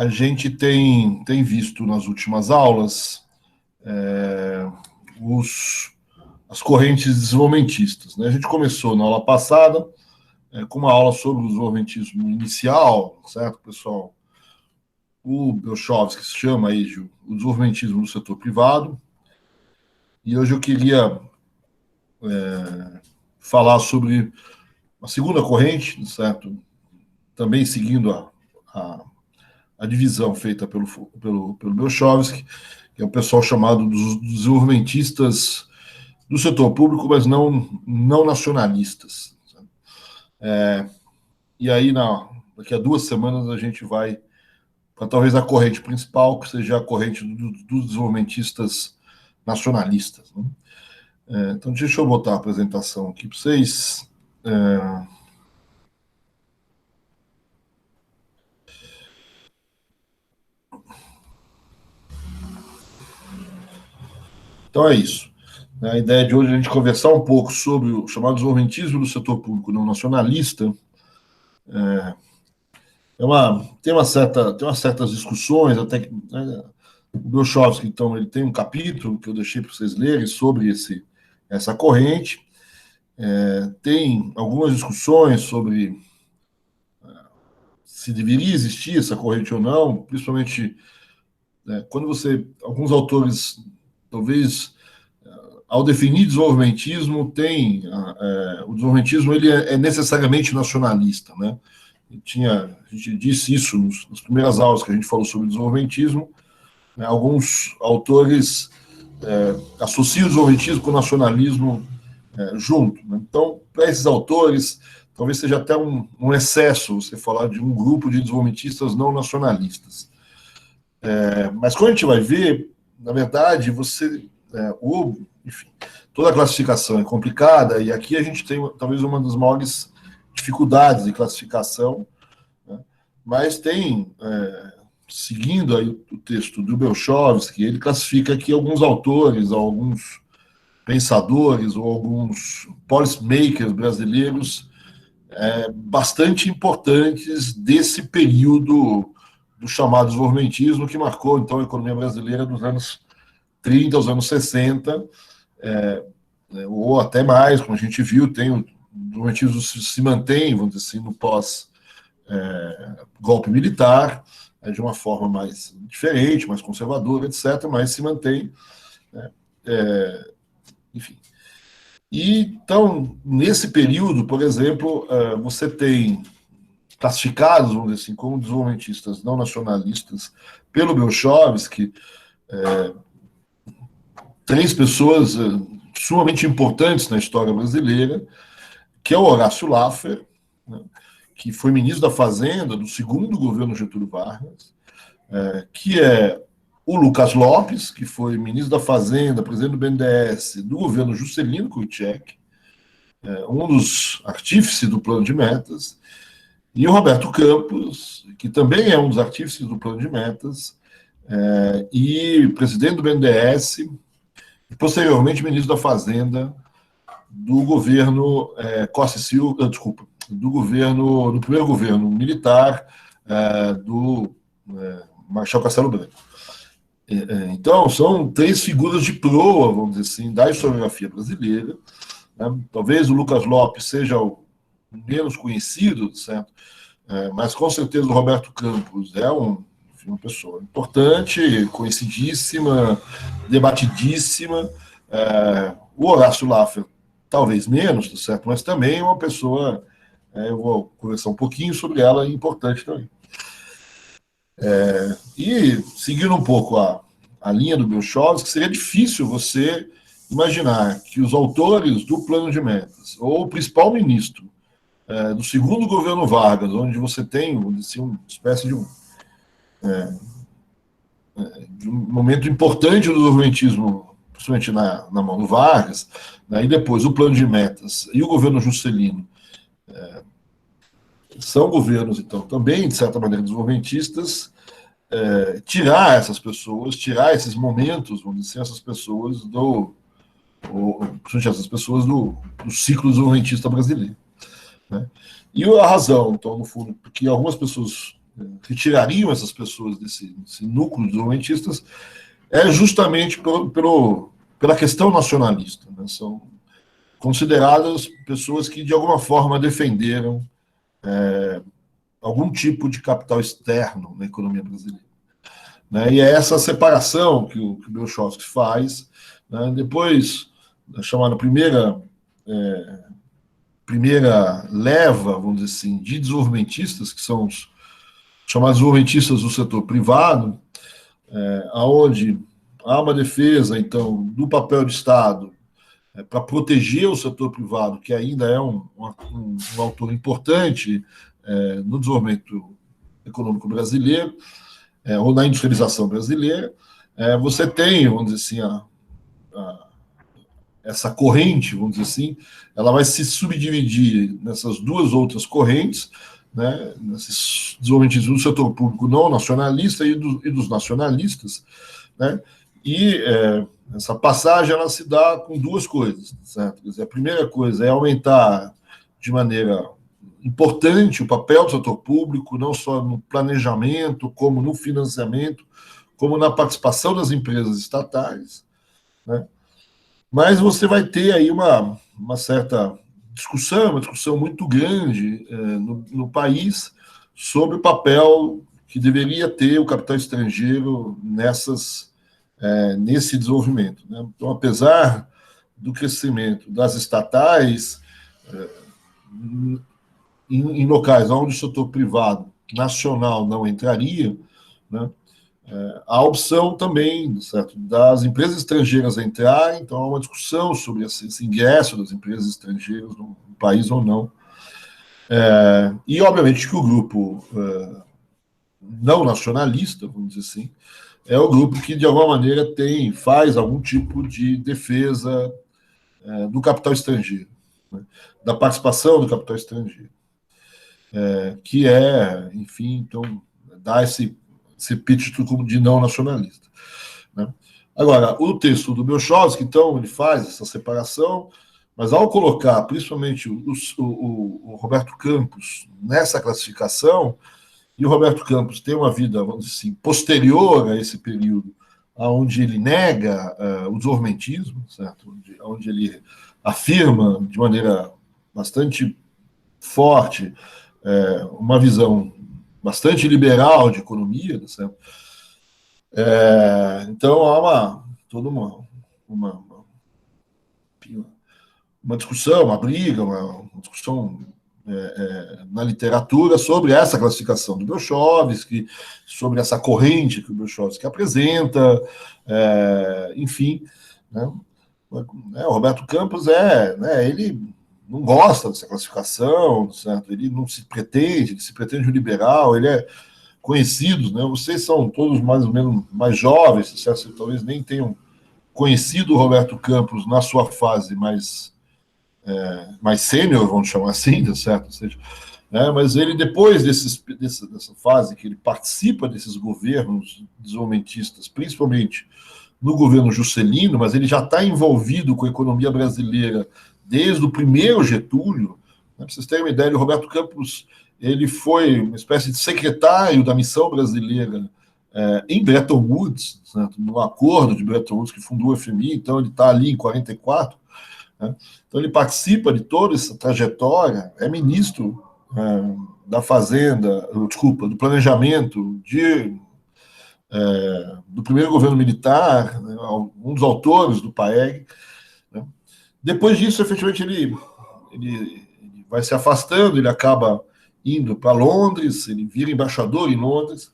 a gente tem visto nas últimas aulas as correntes desenvolvimentistas, né? A gente começou na aula passada com uma aula sobre o desenvolvimentismo inicial, certo, pessoal? O Belchovskky se chama aí de o desenvolvimentismo do setor privado, e hoje eu queria falar sobre a segunda corrente, certo? Também seguindo a divisão feita pelo Belchovskky, que é o pessoal chamado dos desenvolvimentistas do setor público, mas não nacionalistas. E aí, daqui a 2 semanas, a gente vai para talvez a corrente principal, que seja a corrente dos desenvolvimentistas nacionalistas. Né? Então, deixa eu botar a apresentação aqui para vocês. Então, é isso. A ideia de hoje é a gente conversar um pouco sobre o chamado desenvolvimentismo do setor público não nacionalista. Tem umas certas discussões, até que o Belchovskky, então, ele tem um capítulo que eu deixei para vocês lerem sobre essa corrente. Tem algumas discussões sobre se deveria existir essa corrente ou não, principalmente quando alguns autores, talvez, ao definir desenvolvimentismo, o desenvolvimentismo ele é necessariamente nacionalista, né? A gente disse isso nas primeiras aulas que a gente falou sobre desenvolvimentismo, né? Alguns autores associam o desenvolvimentismo com o nacionalismo junto, né? Então, para esses autores, talvez seja até um excesso você falar de um grupo de desenvolvimentistas não nacionalistas. Mas quando a gente vai ver, na verdade, enfim, toda a classificação é complicada, e aqui a gente tem talvez uma das maiores dificuldades de classificação, né? Mas seguindo aí o texto do Belchovskky, ele classifica aqui alguns autores, alguns pensadores ou alguns policymakers brasileiros bastante importantes desse período do chamado desenvolvimentismo, que marcou, então, a economia brasileira dos anos 30 aos anos 60, ou até mais, como a gente viu, o desenvolvimentismo se mantém, vamos dizer assim, no pós-golpe militar, de uma forma mais diferente, mais conservadora, etc., mas se mantém, enfim. E, então, nesse período, por exemplo, você tem classificados, vamos dizer assim, como desenvolvimentistas não nacionalistas pelo Belchovskky, 3 pessoas sumamente importantes na história brasileira, que é o Horácio Laffer, né, que foi ministro da Fazenda do segundo governo Getúlio Vargas, que é o Lucas Lopes, que foi ministro da Fazenda, presidente do BNDES, do governo Juscelino Kubitschek, um dos artífices do plano de metas, e o Roberto Campos, que também é um dos artífices do plano de metas, e presidente do BNDES, e posteriormente ministro da Fazenda do governo Costa e Silva, desculpa, do primeiro governo militar do Marechal Castelo Branco. Então, são 3 figuras de proa, vamos dizer assim, da historiografia brasileira, né? Talvez o Lucas Lopes seja o menos conhecido, certo? Mas com certeza o Roberto Campos é uma pessoa importante, conhecidíssima, debatidíssima. O Horácio Laffer, talvez menos, certo? Mas também é uma pessoa, eu vou conversar um pouquinho sobre ela, importante também. E, seguindo um pouco a linha do Belchovskky, seria difícil você imaginar que os autores do plano de metas, ou o principal ministro do segundo governo Vargas, onde você tem uma espécie de um momento importante do desenvolvimentismo, principalmente na mão do Vargas, né, e depois o plano de metas e o governo Juscelino, são governos, então, também, de certa maneira, desenvolvimentistas, tirar essas pessoas, tirar esses momentos, vamos dizer, essas pessoas do ciclo desenvolvimentista brasileiro. Né? E a razão, então, no fundo, porque algumas pessoas retirariam essas pessoas desse núcleo de desenvolvimentistas é justamente pela questão nacionalista. Né? São consideradas pessoas que, de alguma forma, defenderam algum tipo de capital externo na economia brasileira. Né? E é essa separação que o Belshovsky faz, né? Depois, da chamada primeira leva, vamos dizer assim, de desenvolvimentistas, que são os chamados desenvolvimentistas do setor privado, aonde há uma defesa, então, do papel do Estado para proteger o setor privado, que ainda é um autor importante no desenvolvimento econômico brasileiro, ou na industrialização brasileira. Você tem, vamos dizer assim, essa corrente, vamos dizer assim, ela vai se subdividir nessas duas outras correntes, né, nesses desenvolvimentistas do setor público não nacionalista e dos nacionalistas, né, e essa passagem ela se dá com duas coisas, certo? Quer dizer, a primeira coisa é aumentar de maneira importante o papel do setor público, não só no planejamento, como no financiamento, como na participação das empresas estatais, né? Mas você vai ter aí uma certa discussão, uma discussão muito grande no país sobre o papel que deveria ter o capital estrangeiro nesse desenvolvimento. Né? Então, apesar do crescimento das estatais, em locais onde o setor privado nacional não entraria, né, a opção também, certo, das empresas estrangeiras entrarem, então há uma discussão sobre esse ingresso das empresas estrangeiras no país ou não. E, obviamente, que o grupo não nacionalista, vamos dizer assim, é o grupo que, de alguma maneira, faz algum tipo de defesa do capital estrangeiro, né, da participação do capital estrangeiro, que enfim, então, dá esse epíteto como de não nacionalista. Né? Agora, o texto do Belshovsky, então, ele faz essa separação, mas ao colocar, principalmente, o Roberto Campos nessa classificação, e o Roberto Campos tem uma vida, vamos dizer assim, posterior a esse período, onde ele nega o desenvolvimentismo, certo? Onde ele afirma de maneira bastante forte uma visão bastante liberal de economia, certo? Então há toda uma discussão, uma briga, uma discussão na literatura sobre essa classificação do Belshovsky, sobre essa corrente que o Belshovsky apresenta, enfim, né? O Roberto Campos ele não gosta dessa classificação, certo? Ele se pretende um liberal, ele é conhecido, né? Vocês são todos mais ou menos mais jovens, certo? Vocês talvez nem tenham conhecido o Roberto Campos na sua fase mais sênior, vamos chamar assim, certo? Ou seja, mas ele, depois dessa fase que ele participa desses governos desenvolvimentistas, principalmente no governo Juscelino, mas ele já está envolvido com a economia brasileira desde o primeiro Getúlio. Para vocês terem uma ideia, o Roberto Campos ele foi uma espécie de secretário da missão brasileira em Bretton Woods, certo? No acordo de Bretton Woods que fundou o FMI, então ele está ali em 44. Né? Então ele participa de toda essa trajetória, é ministro da Fazenda, do Planejamento do primeiro governo militar, né? Um dos autores do PAEG. Né? Depois disso, efetivamente, ele vai se afastando, ele acaba indo para Londres, ele vira embaixador em Londres,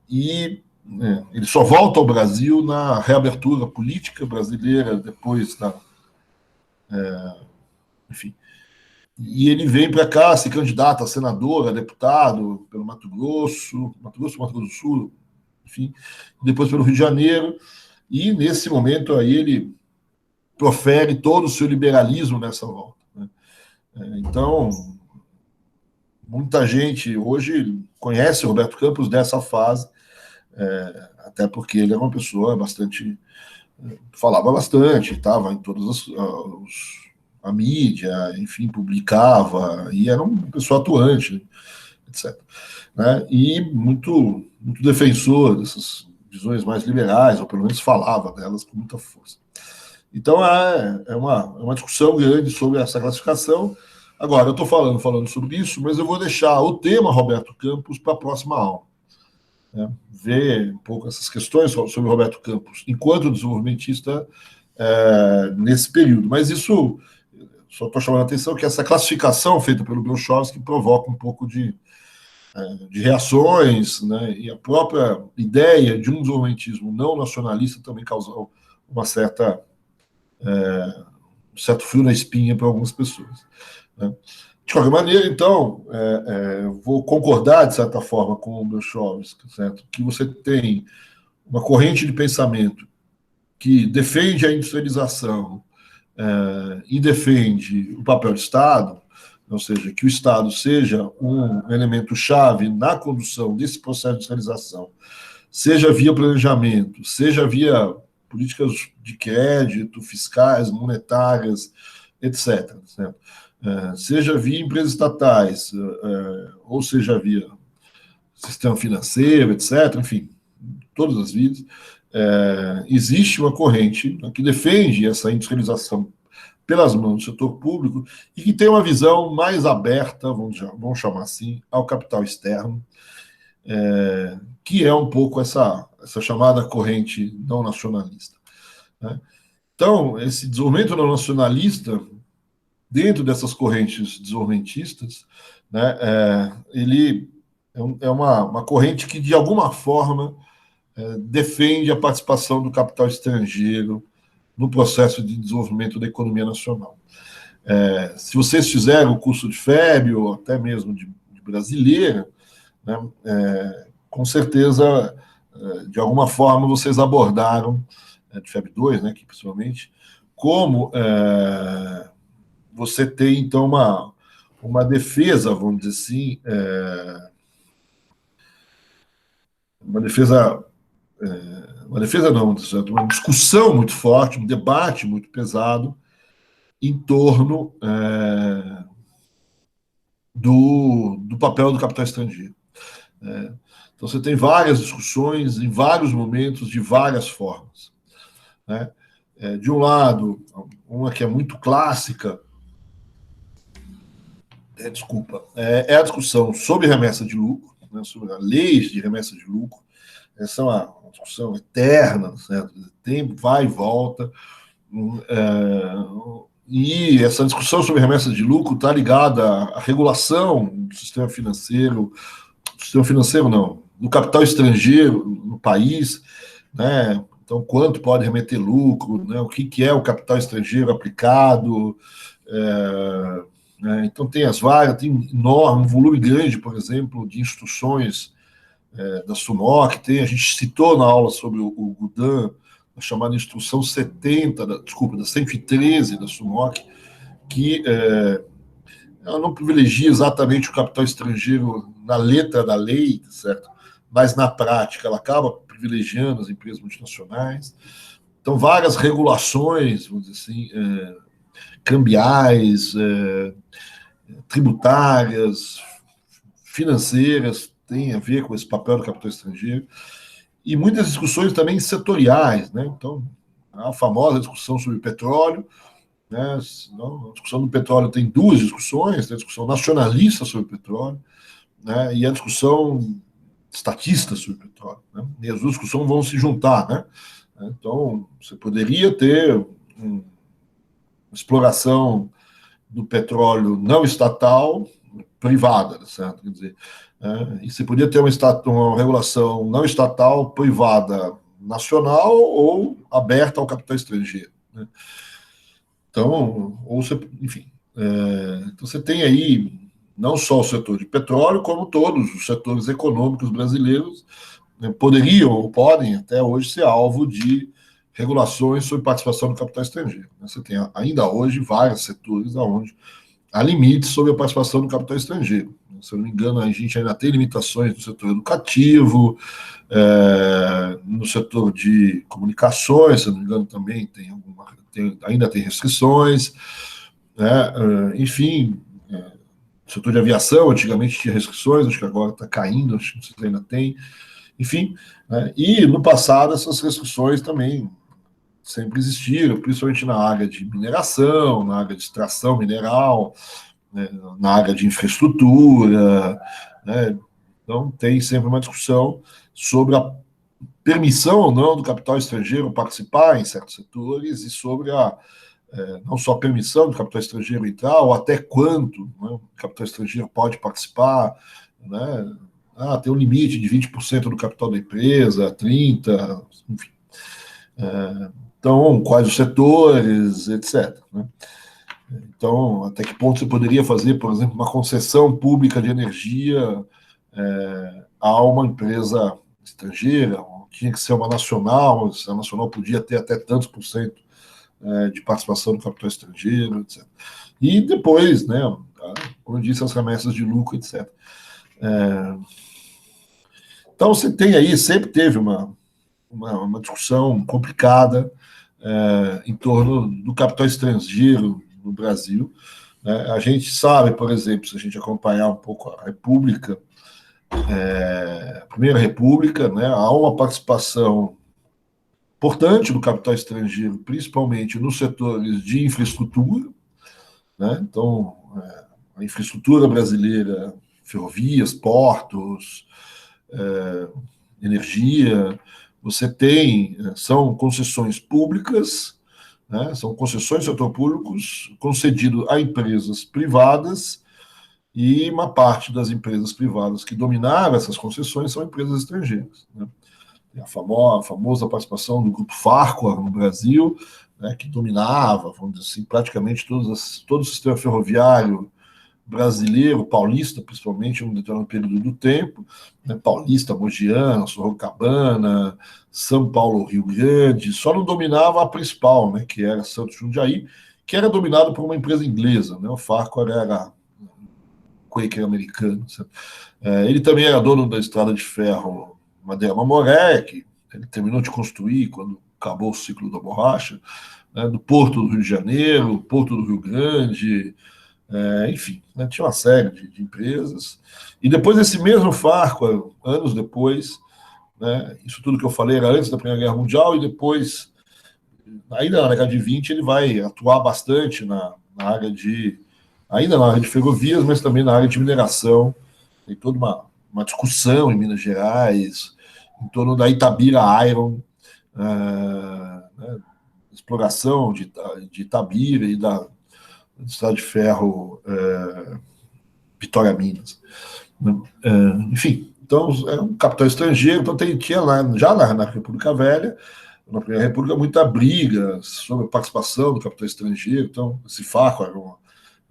e ele só volta ao Brasil na reabertura política brasileira, depois enfim. E ele vem para cá, se candidata a senador, a deputado, pelo Mato Grosso do Sul, enfim, depois pelo Rio de Janeiro, e nesse momento aí ele profere todo o seu liberalismo nessa volta. Né? Então, muita gente hoje conhece o Roberto Campos dessa fase, até porque ele era uma pessoa bastante... falava bastante, estava em todas a mídia, enfim, publicava, e era uma pessoa atuante. etc. Né? E muito defensor dessas visões mais liberais, ou pelo menos falava delas com muita força. Então, é uma discussão grande sobre essa classificação. Agora, eu estou falando sobre isso, mas eu vou deixar o tema Roberto Campos para a próxima aula. Né? Ver um pouco essas questões sobre Roberto Campos enquanto desenvolvimentista nesse período. Mas isso, só estou chamando a atenção que essa classificação feita pelo Belshovsky provoca um pouco de reações, né? E a própria ideia de um desenvolvimentismo não nacionalista também causou um certo frio na espinha para algumas pessoas. Né? De qualquer maneira, então, vou concordar, de certa forma, com o Belshovsky, certo? Que você tem uma corrente de pensamento que defende a industrialização e defende o papel do Estado, ou seja, que o Estado seja um elemento-chave na condução desse processo de industrialização, seja via planejamento, seja via políticas de crédito, fiscais, monetárias, etc. Certo? Seja via empresas estatais, ou seja via sistema financeiro, etc. Enfim, todas as vias, existe uma corrente que defende essa industrialização pelas mãos do setor público e que tem uma visão mais aberta, vamos chamar assim, ao capital externo, que é um pouco essa chamada corrente não nacionalista. Né? Então, esse desenvolvimento não nacionalista, dentro dessas correntes desenvolvimentistas, né, ele é uma corrente que, de alguma forma, defende a participação do capital estrangeiro no processo de desenvolvimento da economia nacional. Se vocês fizeram o curso de FEB, ou até mesmo de brasileira, né, com certeza, de alguma forma, vocês abordaram, de FEB 2, né, aqui, principalmente, como você tem, então, uma defesa, vamos dizer assim, uma defesa não, uma discussão muito forte, um debate muito pesado em torno do papel do capital estrangeiro. Então, você tem várias discussões em vários momentos, de várias formas. Né? De um lado, uma que é muito clássica, é a discussão sobre remessa de lucro, né, sobre as leis de remessa de lucro. Essa é uma discussão eterna, certo? Tempo vai e volta. E essa discussão sobre remessa de lucro está ligada à regulação do sistema financeiro não, do capital estrangeiro no país, né? Então, quanto pode remeter lucro, né? O que é o capital estrangeiro aplicado, né? Então tem tem um volume grande, por exemplo, de instruções da SUNOC, a gente citou na aula sobre o Gudan, a chamada instrução 70, da 113 da SUNOC, que ela não privilegia exatamente o capital estrangeiro na letra da lei, certo? Mas na prática ela acaba privilegiando as empresas multinacionais. Então, várias regulações, vamos dizer assim, cambiais, tributárias, financeiras, têm a ver com esse papel do capital estrangeiro. E muitas discussões também setoriais, né? Então, a famosa discussão sobre petróleo, né? A discussão do petróleo tem duas discussões, tem a discussão nacionalista sobre o petróleo, né? E a discussão estatista sobre o petróleo, né? E as duas discussões vão se juntar, né? Então, você poderia ter uma exploração do petróleo não estatal, privada, certo? Quer dizer, e você podia ter uma regulação não estatal, privada, nacional ou aberta ao capital estrangeiro. Né? Então, enfim, então você tem aí não só o setor de petróleo, como todos os setores econômicos brasileiros, né, poderiam ou podem até hoje ser alvo de regulações sobre participação do capital estrangeiro. Você tem ainda hoje vários setores onde há limites sobre a participação do capital estrangeiro. Se eu não me engano, a gente ainda tem limitações no setor educativo, no setor de comunicações, se eu não me engano, também ainda tem restrições, né? Enfim, O setor de aviação, antigamente tinha restrições, acho que agora está caindo, acho que não sei se ainda tem. Enfim, né? E no passado essas restrições também sempre existiram, principalmente na área de mineração, na área de extração mineral, né, na área de infraestrutura, né? Então tem sempre uma discussão sobre a permissão ou não do capital estrangeiro participar em certos setores e sobre não só a permissão do capital estrangeiro entrar, ou até quanto, né, o capital estrangeiro pode participar, né? Tem um limite de 20% do capital da empresa, 30%, enfim. Então, quais os setores, etc. Né? Então, até que ponto você poderia fazer, por exemplo, uma concessão pública de energia a uma empresa estrangeira? Tinha que ser uma nacional, se a nacional podia ter até tantos por cento de participação do capital estrangeiro, etc. E depois, né, como eu disse, as remessas de lucro, etc. Então, você tem aí, sempre teve uma discussão complicada em torno do capital estrangeiro no Brasil. A gente sabe, por exemplo, se a gente acompanhar um pouco a República, a Primeira República, né, há uma participação importante do capital estrangeiro, principalmente nos setores de infraestrutura, né? Então, a infraestrutura brasileira, ferrovias, portos, energia, você tem, são concessões públicas, né? São concessões do setor público concedido a empresas privadas, e uma parte das empresas privadas que dominaram essas concessões são empresas estrangeiras, né? A famosa participação do Grupo Farquhar no Brasil, né, que dominava, vamos dizer assim, praticamente todo o sistema ferroviário brasileiro, paulista, principalmente, em um determinado período do tempo, né, Paulista, Mogiana, Sorocabana, São Paulo, Rio Grande, só não dominava a principal, né, que era Santos Jundiaí, que era dominado por uma empresa inglesa, né, o Farquhar era Quaker americano. Ele também era dono da estrada de ferro Madeira Mamoré, que ele terminou de construir quando acabou o ciclo da borracha, né, do Porto do Rio de Janeiro, Porto do Rio Grande, enfim, né, tinha uma série de empresas. E depois esse mesmo Farquhar, anos depois, né, isso tudo que eu falei era antes da Primeira Guerra Mundial, e depois, ainda na década de 20, ele vai atuar bastante na área ainda na área de ferrovias, mas também na área de mineração. Tem toda uma discussão em Minas Gerais em torno da Itabira Iron, né, exploração de Itabira e da estrada de ferro Vitória Minas. Enfim, então é um capital estrangeiro, então tinha lá, já na República Velha, na Primeira República, muita briga sobre a participação do capital estrangeiro. Então, esse Farquhar era uma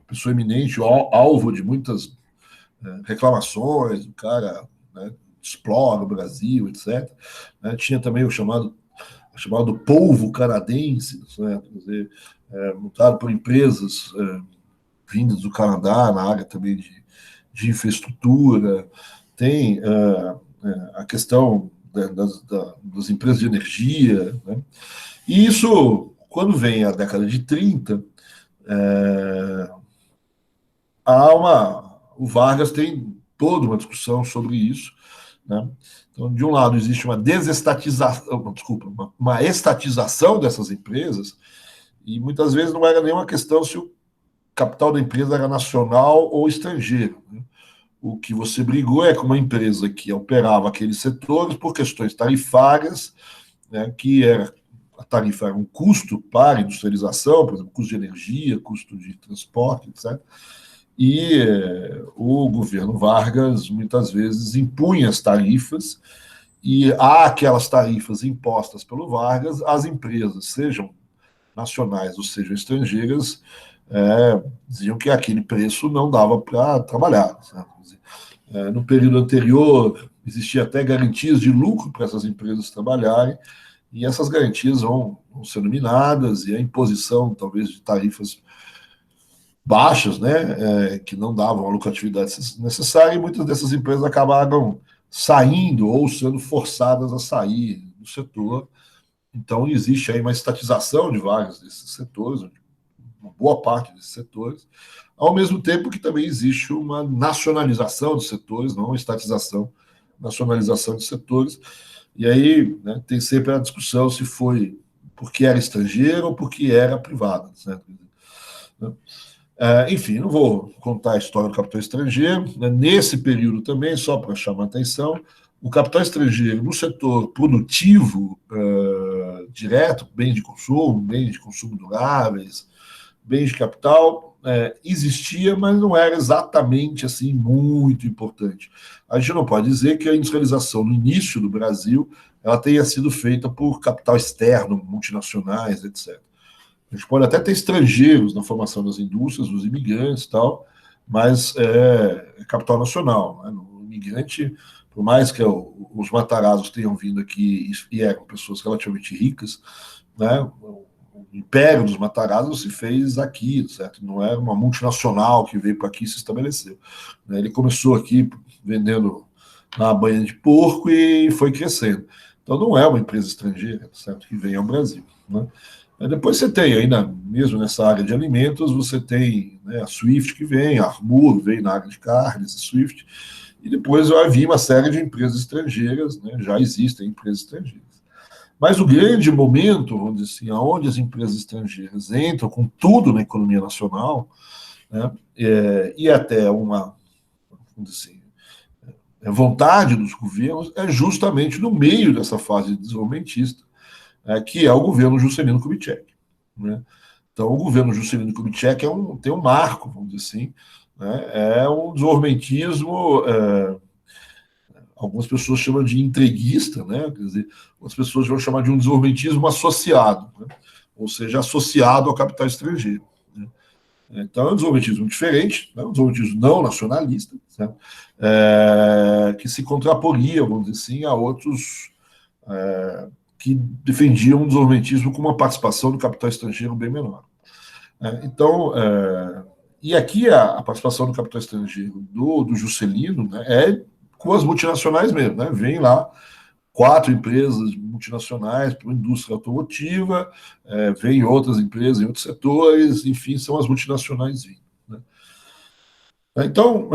pessoa eminente, alvo de muitas reclamações, o cara, né, explora o Brasil, etc. Né, tinha também o chamado polvo canadense, né, quer dizer, montado por empresas vindas do Canadá, na área também de infraestrutura. Tem a questão das empresas de energia, né? E isso, quando vem a década de 30, o Vargas tem toda uma discussão sobre isso, né? Então, de um lado, existe uma desestatização, desculpa, uma estatização dessas empresas, e muitas vezes não era nenhuma questão se o capital da empresa era nacional ou estrangeiro, né? O que você brigou é com uma empresa que operava aqueles setores por questões tarifárias, né, que a tarifa era um custo para a industrialização, por exemplo, custo de energia, custo de transporte, etc. E o governo Vargas muitas vezes impunha as tarifas, e aquelas tarifas impostas pelo Vargas, as empresas, sejam nacionais ou sejam estrangeiras, diziam que aquele preço não dava para trabalhar. No período anterior, existia até garantias de lucro para essas empresas trabalharem, e essas garantias vão sendo minadas, e a imposição, talvez, de tarifas baixas, né, que não davam a lucratividade necessária, e muitas dessas empresas acabaram saindo ou sendo forçadas a sair do setor. Então, existe aí uma estatização de vários desses setores, uma boa parte desses setores, ao mesmo tempo que também existe uma nacionalização de setores, não uma estatização, nacionalização de setores, e aí, né, tem sempre a discussão se foi porque era estrangeiro ou porque era privado, certo? Enfim, não vou contar a história do capital estrangeiro, né? Nesse período também, só para chamar a atenção, o capital estrangeiro no setor produtivo direto, bens de consumo duráveis, bens de capital, existia, mas não era exatamente assim muito importante. A gente não pode dizer que a industrialização no início do Brasil ela tenha sido feita por capital externo, multinacionais, etc. A gente pode até ter estrangeiros na formação das indústrias, dos imigrantes e tal, mas é capital nacional. Né? O imigrante, por mais que os Matarazos tenham vindo aqui e eram pessoas relativamente ricas, né? O império dos Matarazos se fez aqui, certo? Não era uma multinacional que veio para aqui e se estabeleceu. Ele começou aqui vendendo na banha de porco e foi crescendo. Então não é uma empresa estrangeira, certo? Que vem ao Brasil, né? Depois você tem ainda, mesmo nessa área de alimentos, você tem, né, a Swift que vem, a Armour vem na área de carnes, a Swift, e depois vai vir uma série de empresas estrangeiras, né, já existem empresas estrangeiras. Mas o grande momento, vamos dizer assim, onde as empresas estrangeiras entram com tudo na economia nacional, né, e até uma, vamos dizer assim, vontade dos governos, é justamente no meio dessa fase desenvolvimentista, que é o governo Juscelino Kubitschek. Né? Então, o governo Juscelino Kubitschek tem um marco, vamos dizer assim, né? É um desenvolvimentismo, algumas pessoas chamam de entreguista, né? Quer dizer, outras pessoas vão chamar de um desenvolvimentismo associado, né? Ou seja, associado ao capital estrangeiro. Né? Então, é um desenvolvimentismo diferente, né? Um desenvolvimentismo não nacionalista, né? Que se contraporia, vamos dizer assim, a outros que defendiam um desenvolvimentismo com uma participação do capital estrangeiro bem menor. Então, e aqui a participação do capital estrangeiro do Juscelino, né, é com as multinacionais mesmo, né? Vem lá 4 empresas multinacionais para a indústria automotiva, vem outras empresas em outros setores, enfim, são as multinacionais vindo. Né? Então,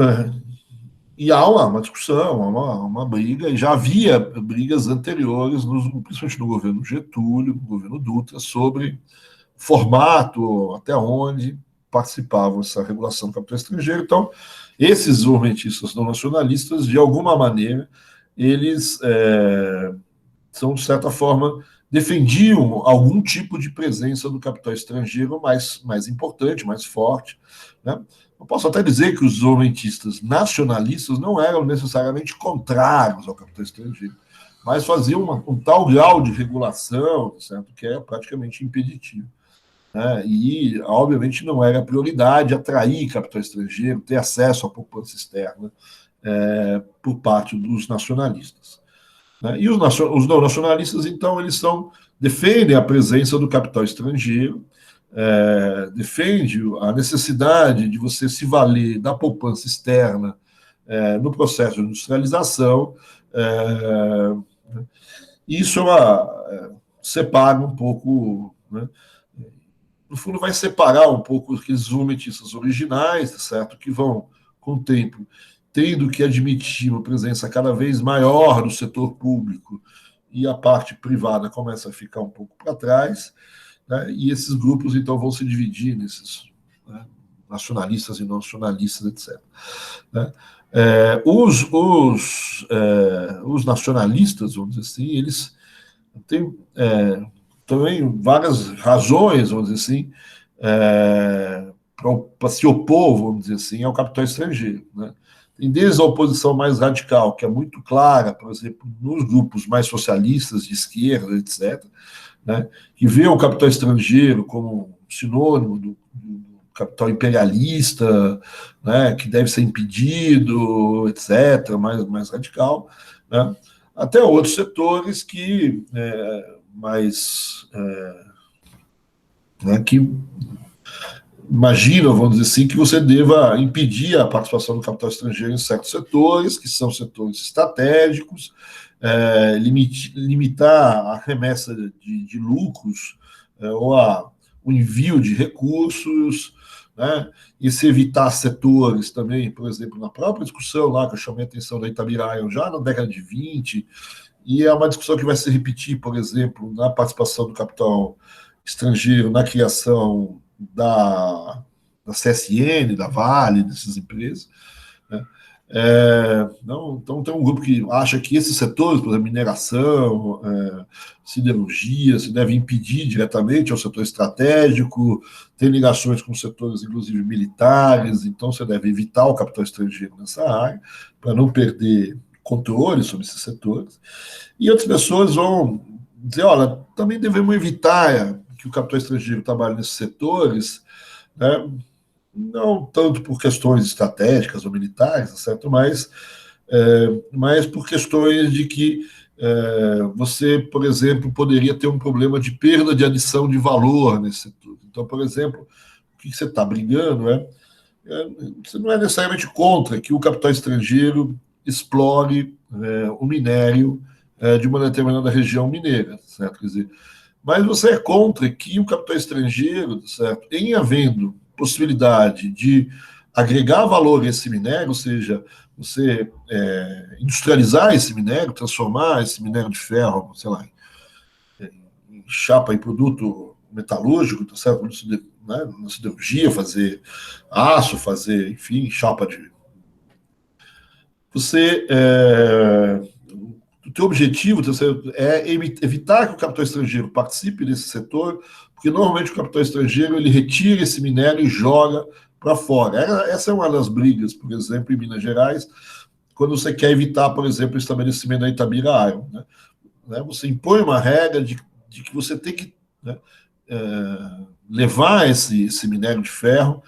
e há uma discussão, uma briga, e já havia brigas anteriores, principalmente no governo Getúlio, no governo Dutra, sobre formato, até onde participavam dessa regulação do capital estrangeiro. Então, esses desenvolvimentistas não nacionalistas, de alguma maneira, eles são, de certa forma, defendiam algum tipo de presença do capital estrangeiro mais importante, mais forte. Né? Eu posso até dizer que os desenvolvimentistas nacionalistas não eram necessariamente contrários ao capital estrangeiro, mas faziam um tal grau de regulação, certo? Que é praticamente impeditivo. Né? E, obviamente, não era prioridade atrair capital estrangeiro, ter acesso à poupança externa por parte dos nacionalistas. Né? E os não nacionalistas, então, defendem a presença do capital estrangeiro, defende a necessidade de você se valer da poupança externa no processo de industrialização. Isso separa um pouco, né? No fundo, vai separar um pouco aqueles desenvolvimentistas originais, certo? Que vão, com o tempo, tendo que admitir uma presença cada vez maior do setor público e a parte privada começa a ficar um pouco para trás, né? E esses grupos, então, vão se dividir nesses, né, nacionalistas e não nacionalistas, etc. Né? Os nacionalistas, vamos dizer assim, eles têm também várias razões, vamos dizer assim, para se opor, vamos dizer assim, ao capital estrangeiro. Né? Tem desde a oposição mais radical, que é muito clara, por exemplo, nos grupos mais socialistas, de esquerda, etc., né? Que vê o capital estrangeiro como sinônimo do capital imperialista, né? Que deve ser impedido, etc., mais radical, né? Até outros setores que né, que imagina, vamos dizer assim, que você deva impedir a participação do capital estrangeiro em certos setores, que são setores estratégicos, limitar a remessa de lucros ou o envio de recursos, né? E se evitar setores também, por exemplo, na própria discussão lá que eu chamei a atenção da Itabiraia já na década de 20, e é uma discussão que vai se repetir, por exemplo, na participação do capital estrangeiro na criação da CSN, da Vale, dessas empresas, né? Não, então tem um grupo que acha que esses setores, por exemplo, mineração, siderurgia, se deve impedir diretamente ao setor estratégico, tem ligações com setores, inclusive, militares, então você deve evitar o capital estrangeiro nessa área, para não perder controle sobre esses setores. E outras pessoas vão dizer, olha, também devemos evitar que o capital estrangeiro trabalhe nesses setores, né? Não tanto por questões estratégicas ou militares, certo? Mas por questões de que você, por exemplo, poderia ter um problema de perda de adição de valor nesse setor. Então, por exemplo, o que você está brigando você não é necessariamente contra que o capital estrangeiro explore o minério de uma determinada região mineira, certo? Quer dizer, mas você é contra que o capital estrangeiro, certo, em havendo possibilidade de agregar valor a esse minério, ou seja, você industrializar esse minério, transformar esse minério de ferro, sei lá, em chapa, em produto metalúrgico, tá certo? Né, na siderurgia, fazer aço, fazer, enfim, chapa de. Você. O teu objetivo é evitar que o capital estrangeiro participe desse setor, porque normalmente o capital estrangeiro ele retira esse minério e joga para fora. Essa é uma das brigas, por exemplo, em Minas Gerais, quando você quer evitar, por exemplo, o estabelecimento da Itabira Iron, né? Você impõe uma regra de que você tem que, né, levar esse minério de ferro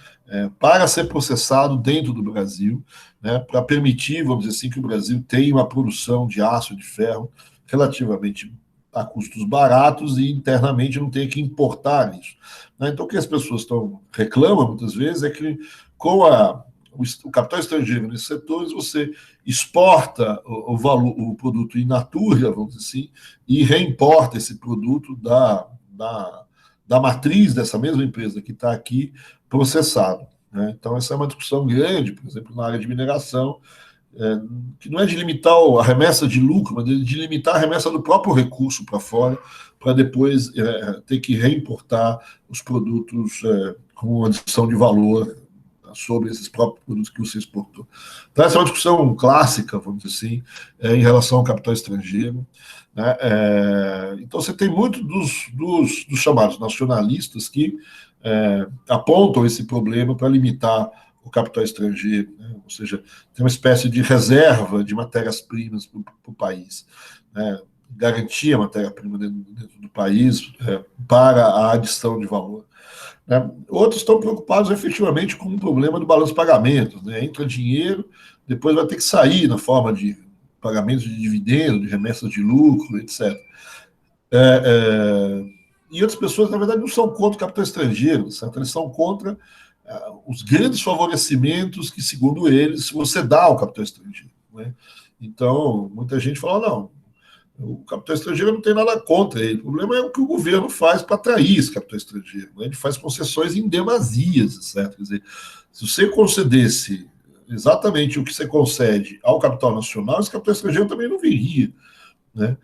para ser processado dentro do Brasil, né, para permitir, vamos dizer assim, que o Brasil tenha uma produção de aço e de ferro relativamente a custos baratos e internamente não tenha que importar isso. Né? Então, o que as pessoas reclamam muitas vezes é que com o capital estrangeiro nesses setores, você exporta o produto in natura, vamos dizer assim, e reimporta esse produto da matriz dessa mesma empresa que está aqui processado. Né? Então, essa é uma discussão grande, por exemplo, na área de mineração, que não é de limitar a remessa de lucro, mas de limitar a remessa do próprio recurso para fora, para depois ter que reimportar os produtos com adição de valor sobre esses próprios produtos que você exportou. Então, essa é uma discussão clássica, vamos dizer assim, em relação ao capital estrangeiro. Né? Então, você tem muito dos chamados nacionalistas que apontam esse problema para limitar o capital estrangeiro, né? Ou seja, tem uma espécie de reserva de matérias-primas para o país, né? Garantir a matéria-prima dentro do país para a adição de valor. Né? Outros estão preocupados efetivamente com o problema do balanço de pagamentos. Né? Entra dinheiro, depois vai ter que sair na forma de pagamentos de dividendo, de remessas de lucro, etc. E outras pessoas, na verdade, não são contra o capital estrangeiro, certo? Eles são contra os grandes favorecimentos que, segundo eles, você dá ao capital estrangeiro. Né? Então, muita gente fala, não, o capital estrangeiro não tem nada contra ele. O problema é o que o governo faz para atrair esse capital estrangeiro. Né? Ele faz concessões em demasias, certo? Quer dizer, se você concedesse exatamente o que você concede ao capital nacional, esse capital estrangeiro também não viria. Né?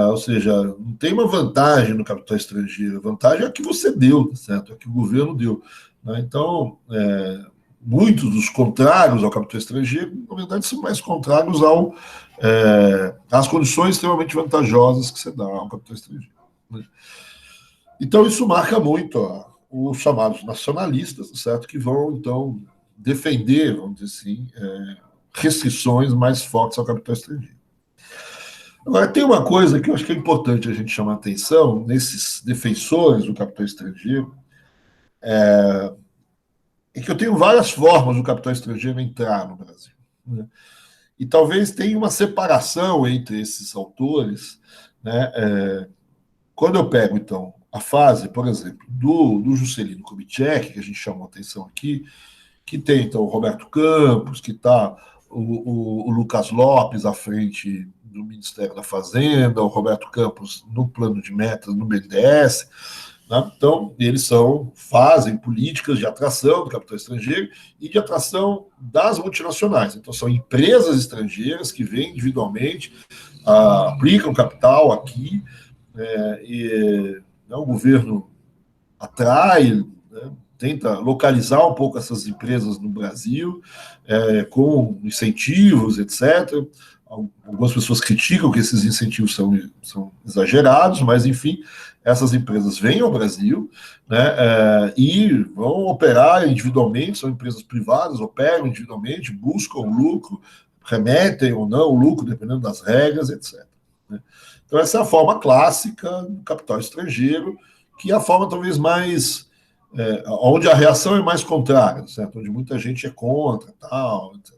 Ou seja, não tem uma vantagem no capital estrangeiro. A vantagem é a que você deu, certo? É a que o governo deu. Né? Então, muitos dos contrários ao capital estrangeiro, na verdade, são mais contrários às condições extremamente vantajosas que você dá ao capital estrangeiro. Né? Então, isso marca muito os chamados nacionalistas, certo? Que vão, então, defender, vamos dizer assim, restrições mais fortes ao capital estrangeiro. Agora, tem uma coisa que eu acho que é importante a gente chamar a atenção nesses defensores do capital estrangeiro, é que eu tenho várias formas do capital estrangeiro entrar no Brasil. Né? E talvez tenha uma separação entre esses autores. Né? Quando eu pego, então, a fase, por exemplo, do Juscelino Kubitschek, que a gente chamou a atenção aqui, que tem, então, o Roberto Campos, que está o Lucas Lopes à frente do Ministério da Fazenda, o Roberto Campos no plano de metas no BNDES, né? Então, eles fazem políticas de atração do capital estrangeiro e de atração das multinacionais. Então, são empresas estrangeiras que vêm individualmente, aplicam capital aqui, e né, o governo atrai, né, tenta localizar um pouco essas empresas no Brasil, com incentivos, etc. Algumas pessoas criticam que esses incentivos são exagerados, mas, enfim, essas empresas vêm ao Brasil, né, e vão operar individualmente, são empresas privadas, operam individualmente, buscam lucro, remetem ou não o lucro, dependendo das regras, etc. Né? Então, essa é a forma clássica do capital estrangeiro, que é a forma talvez mais onde a reação é mais contrária, certo? Onde muita gente é contra, tal. Etc.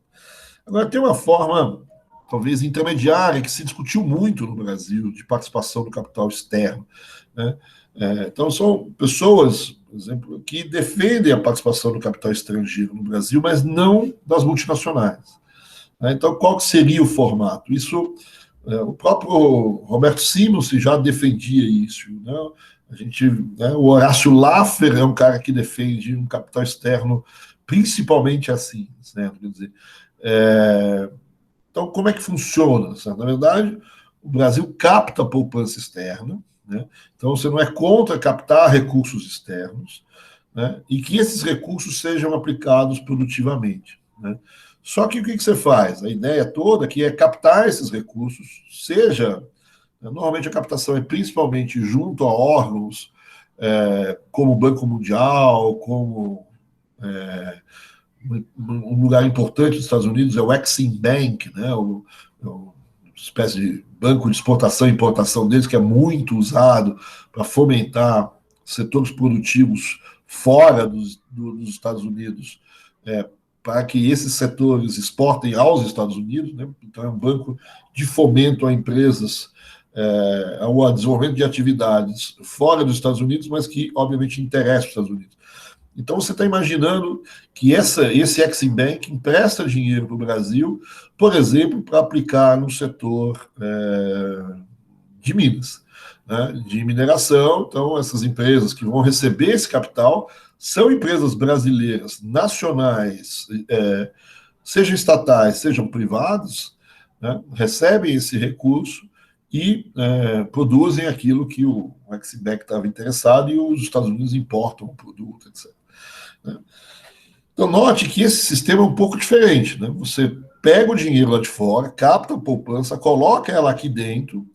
Agora, tem uma forma, talvez intermediária, que se discutiu muito no Brasil, de participação do capital externo, né? Então, são pessoas, por exemplo, que defendem a participação do capital estrangeiro no Brasil, mas não das multinacionais. Né? Então, qual seria o formato? Isso, o próprio Roberto Simons já defendia isso, né? O Horácio Laffer é um cara que defende um capital externo principalmente assim, certo? Quer dizer, então, como é que funciona? Certo? Na verdade, o Brasil capta poupança externa, né? Então você não é contra captar recursos externos, né? E que esses recursos sejam aplicados produtivamente, né? Só que o que você faz? A ideia toda aqui é captar esses recursos, normalmente a captação é principalmente junto a órgãos como o Banco Mundial, como um lugar importante dos Estados Unidos é o Exim Bank, né? Uma espécie de banco de exportação e importação deles, que é muito usado para fomentar setores produtivos fora dos Estados Unidos, para que esses setores exportem aos Estados Unidos, né? Então é um banco de fomento a empresas, ao desenvolvimento de atividades fora dos Estados Unidos, mas que, obviamente, interessam os Estados Unidos. Então, você está imaginando que esse Exim Bank empresta dinheiro para o Brasil, por exemplo, para aplicar no setor de minas, né, de mineração. Então, essas empresas que vão receber esse capital são empresas brasileiras, nacionais, sejam estatais, sejam privadas, né, recebem esse recurso e produzem aquilo que o Exim Bank estava interessado e os Estados Unidos importam o produto, etc. Então, note que esse sistema é um pouco diferente, né? Você pega o dinheiro lá de fora, capta a poupança, coloca ela aqui dentro,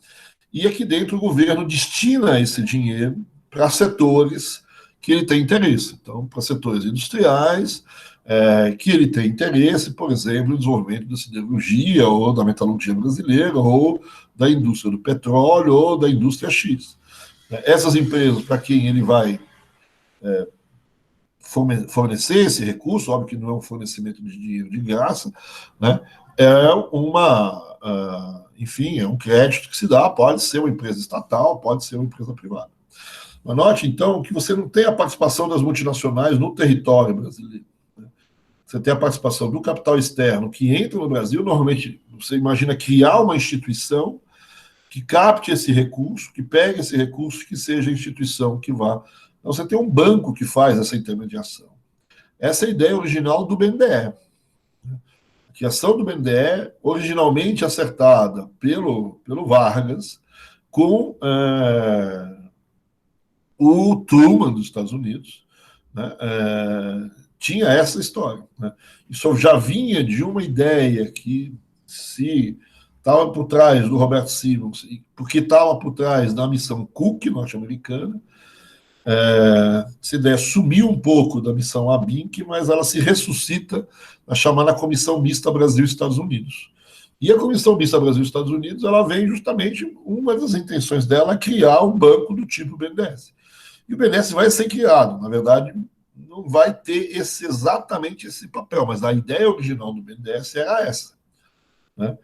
e aqui dentro o governo destina esse dinheiro para setores que ele tem interesse. Então, para setores industriais, que ele tem interesse, por exemplo, no desenvolvimento da siderurgia, ou da metalurgia brasileira, ou da indústria do petróleo, ou da indústria X. Essas empresas, para quem ele vai fornecer esse recurso, óbvio que não é um fornecimento de dinheiro de graça, né? Enfim, é um crédito que se dá, pode ser uma empresa estatal, pode ser uma empresa privada. Mas note, então, que você não tem a participação das multinacionais no território brasileiro. Né? Você tem a participação do capital externo que entra no Brasil, normalmente você imagina criar uma instituição que capte esse recurso, que pegue esse recurso, que seja a instituição que vá. Então, você tem um banco que faz essa intermediação. Essa é a ideia original do BNDE. A criação do BNDE, originalmente acertada pelo Vargas, com o Truman dos Estados Unidos, né? Tinha essa história. Né? Isso já vinha de uma ideia que se estava por trás do Roberto Simons, porque estava por trás da missão Cook norte-americana. Essa ideia sumiu um pouco da missão ABINC, mas ela se ressuscita na chamada Comissão Mista Brasil-Estados Unidos. E a Comissão Mista Brasil-Estados Unidos, ela vem justamente, uma das intenções dela é criar um banco do tipo BNDES. E o BNDES vai ser criado, na verdade, não vai ter exatamente esse papel, mas a ideia original do BNDES era essa. Né?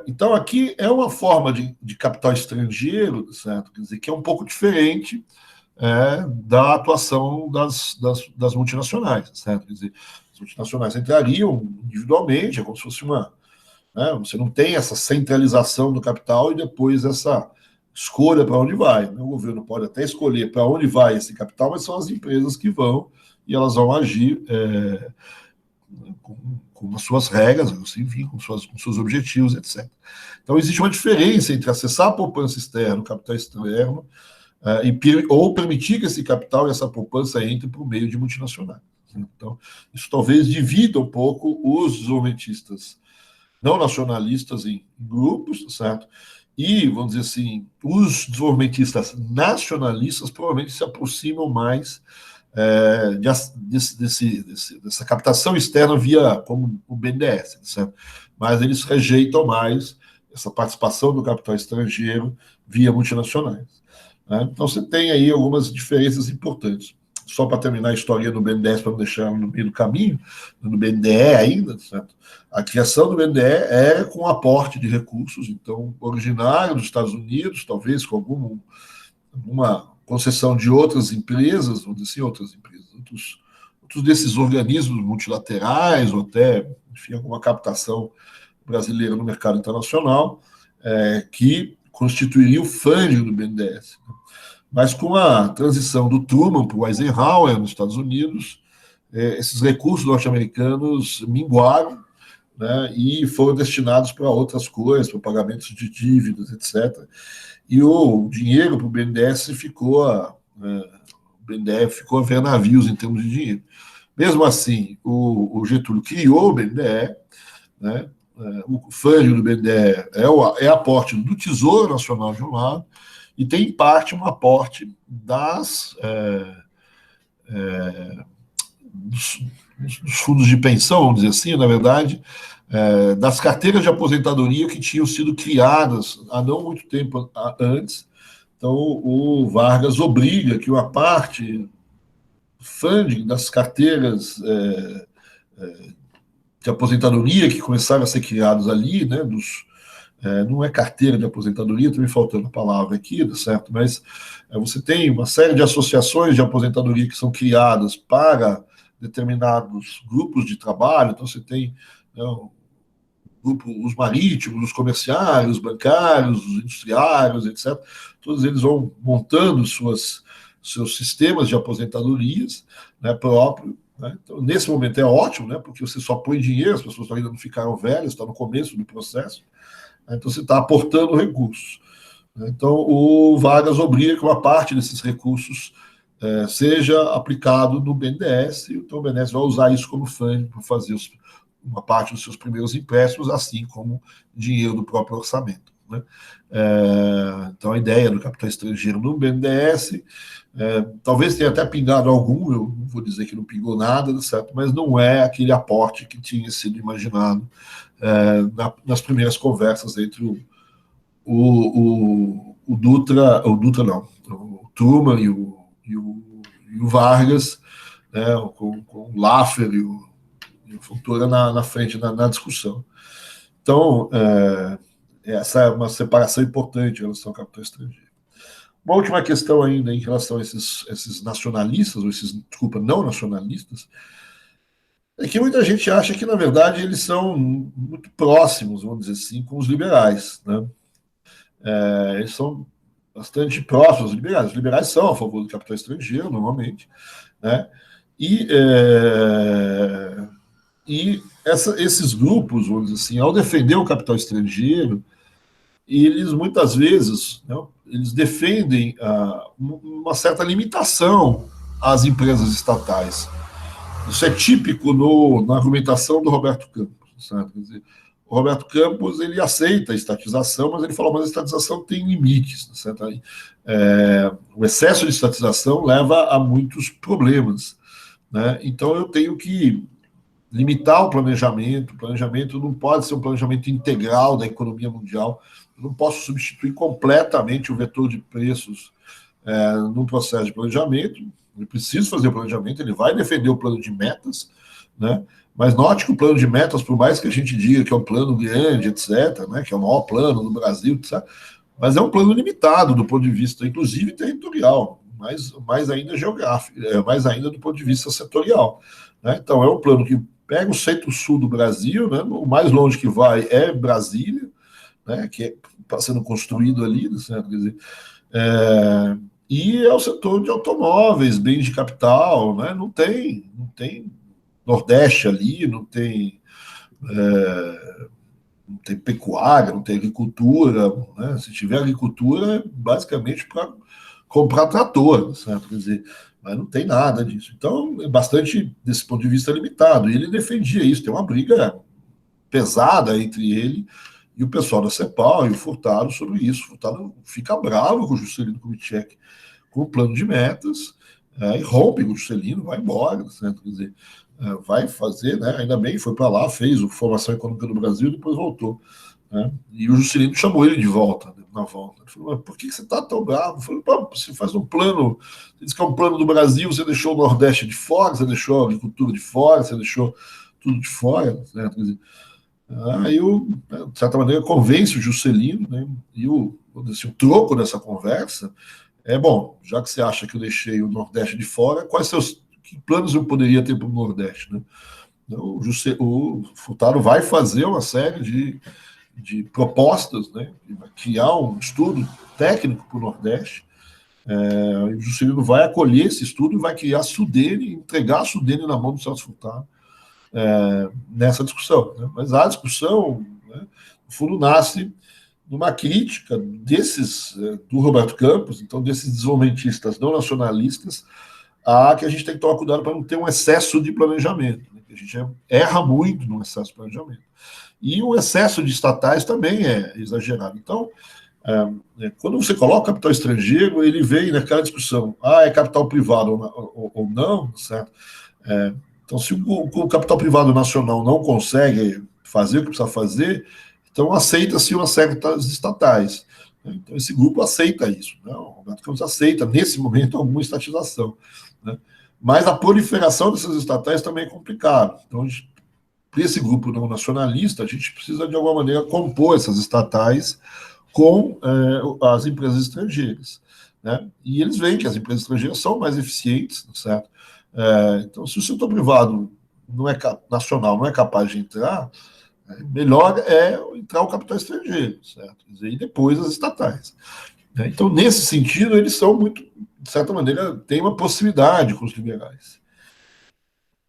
Então, aqui é uma forma de capital estrangeiro, certo? Quer dizer, que é um pouco diferente da atuação das multinacionais, certo? Quer dizer, as multinacionais entrariam individualmente, é como se fosse uma... Né, você não tem essa centralização do capital e depois essa escolha para onde vai. O governo pode até escolher para onde vai esse capital, mas são as empresas que vão, e elas vão agir com as suas regras, enfim, com seus objetivos, etc. Então, existe uma diferença entre acessar a poupança externa, o capital externo, ou permitir que esse capital e essa poupança entre por meio de multinacionais. Então, isso talvez divida um pouco os desenvolvimentistas não nacionalistas em grupos, certo? E, vamos dizer assim, os desenvolvimentistas nacionalistas provavelmente se aproximam mais dessa captação externa via como o BNDES, certo? Mas eles rejeitam mais essa participação do capital estrangeiro via multinacionais. Né? Então você tem aí algumas diferenças importantes. Só para terminar a história do BNDES, para não deixar no meio do caminho, no BNDE ainda, certo? A criação do BNDE é com aporte de recursos, então, originário dos Estados Unidos, talvez com alguma concessão de outras empresas, vamos dizer assim, outros desses organismos multilaterais, ou até, enfim, alguma captação brasileira no mercado internacional, que constituiria o funding do BNDES. Mas com a transição do Truman para o Eisenhower nos Estados Unidos, esses recursos norte-americanos minguaram, né, e foram destinados para outras coisas, para pagamentos de dívidas, etc. E o dinheiro para o BNDES ficou a ver navios em termos de dinheiro. Mesmo assim, o Getúlio criou o BNDE, né, o funding do BNDE é aporte do Tesouro Nacional de um lado, e tem, em parte, um aporte dos fundos de pensão, vamos dizer assim, na verdade, das carteiras de aposentadoria que tinham sido criadas há não muito tempo antes. Então, o Vargas obriga que uma parte funding das carteiras de aposentadoria que começaram a ser criadas ali, né, não é carteira de aposentadoria, estou me faltando a palavra aqui, certo? Mas você tem uma série de associações de aposentadoria que são criadas para determinados grupos de trabalho. Então você tem os marítimos, os comerciários, os bancários, os industriários, etc. Todos eles vão montando seus sistemas de aposentadorias, né, próprio. Né? Então, nesse momento é ótimo, né, porque você só põe dinheiro, as pessoas ainda não ficaram velhas, está no começo do processo. Então, você está aportando recursos. Então, o Vargas obriga que uma parte desses recursos seja aplicado no BNDES, e então o BNDES vai usar isso como funding para fazer uma parte dos seus primeiros empréstimos, assim como dinheiro do próprio orçamento. Né? Então, a ideia do capital estrangeiro no BNDES, talvez tenha até pingado algum, eu não vou dizer que não pingou nada, certo? Mas não é aquele aporte que tinha sido imaginado nas primeiras conversas entre o Truman e o Vargas, né, com o Laffer e o Futura na frente, na discussão. Então, essa é uma separação importante em relação ao capital estrangeiro. Uma última questão ainda em relação a esses nacionalistas, não nacionalistas, é que muita gente acha que, na verdade, eles são muito próximos, vamos dizer assim, com os liberais. Né? Eles são bastante próximos dos liberais. Os liberais são a favor do capital estrangeiro, normalmente. Né? E esses grupos, vamos dizer assim, ao defender o capital estrangeiro, eles muitas vezes, né, eles defendem uma certa limitação às empresas estatais. Isso é típico na argumentação do Roberto Campos. Sabe? Quer dizer, o Roberto Campos ele aceita a estatização, mas ele fala que a estatização tem limites. Certo? O excesso de estatização leva a muitos problemas. Né? Então eu tenho que limitar o planejamento não pode ser um planejamento integral da economia mundial, eu não posso substituir completamente o vetor de preços num processo de planejamento, ele precisa fazer o planejamento, ele vai defender o plano de metas, né? Mas note que o plano de metas, por mais que a gente diga que é um plano grande, etc., né, que é o maior plano no Brasil, etc., mas é um plano limitado do ponto de vista, inclusive, territorial, mais ainda geográfico, mais ainda do ponto de vista setorial. Né? Então, é um plano que pega o centro-sul do Brasil, né? O mais longe que vai é Brasília, né? Que está sendo construído ali, certo? Quer dizer, e é o setor de automóveis, bens de capital, né? Não tem Nordeste ali, não tem pecuária, não tem agricultura, né? Se tiver agricultura, é basicamente para comprar trator, certo? Quer dizer, mas não tem nada disso. Então, é bastante, desse ponto de vista, limitado. E ele defendia isso, tem uma briga pesada entre ele e o pessoal da CEPAL e o Furtado sobre isso. O Furtado fica bravo com o Juscelino Kubitschek com o plano de metas, e rompe com o Juscelino, vai embora, certo? Quer dizer, vai fazer, né? Ainda bem, foi para lá, fez a Formação Econômica do Brasil e depois voltou. Né? E o Juscelino chamou ele de volta, né, na volta. Ele falou, mas por que você está tão bravo? Eu falei, pô, você faz um plano, você diz que é um plano do Brasil, você deixou o Nordeste de fora, você deixou a agricultura de fora, você deixou tudo de fora, certo? Quer dizer, aí eu, de certa maneira, convence o Juscelino, né? E assim, o troco dessa conversa bom, já que você acha que eu deixei o Nordeste de fora, que planos eu poderia ter para o Nordeste? Né? Então, o Furtado vai fazer uma série de propostas, né? Vai criar um estudo técnico para o Nordeste. O Juscelino vai acolher esse estudo e vai criar a Sudene, entregar a Sudene na mão do Celso Furtado nessa discussão. Né? Mas a discussão, né, no fundo, nasce numa crítica do Roberto Campos, então desses desenvolvimentistas não nacionalistas, que a gente tem que tomar cuidado para não ter um excesso de planejamento, né? Que a gente erra muito no excesso de planejamento. E o excesso de estatais também é exagerado. Então, quando você coloca capital estrangeiro, ele vem naquela discussão, é capital privado ou não, certo? Então, se o capital privado nacional não consegue fazer o que precisa fazer, então aceita-se uma certas estatais. Então, esse grupo aceita isso. Né? O Roberto Campos aceita, nesse momento, alguma estatização. Né? Mas a proliferação dessas estatais também é complicado. Então, para esse grupo não nacionalista, a gente precisa, de alguma maneira, compor essas estatais com as empresas estrangeiras. Né? E eles veem que as empresas estrangeiras são mais eficientes, certo? Então, se o setor privado nacional não é capaz de entrar, melhor é entrar o capital estrangeiro, certo? E depois as estatais. Então, nesse sentido, eles são muito, de certa maneira, tem uma proximidade com os liberais.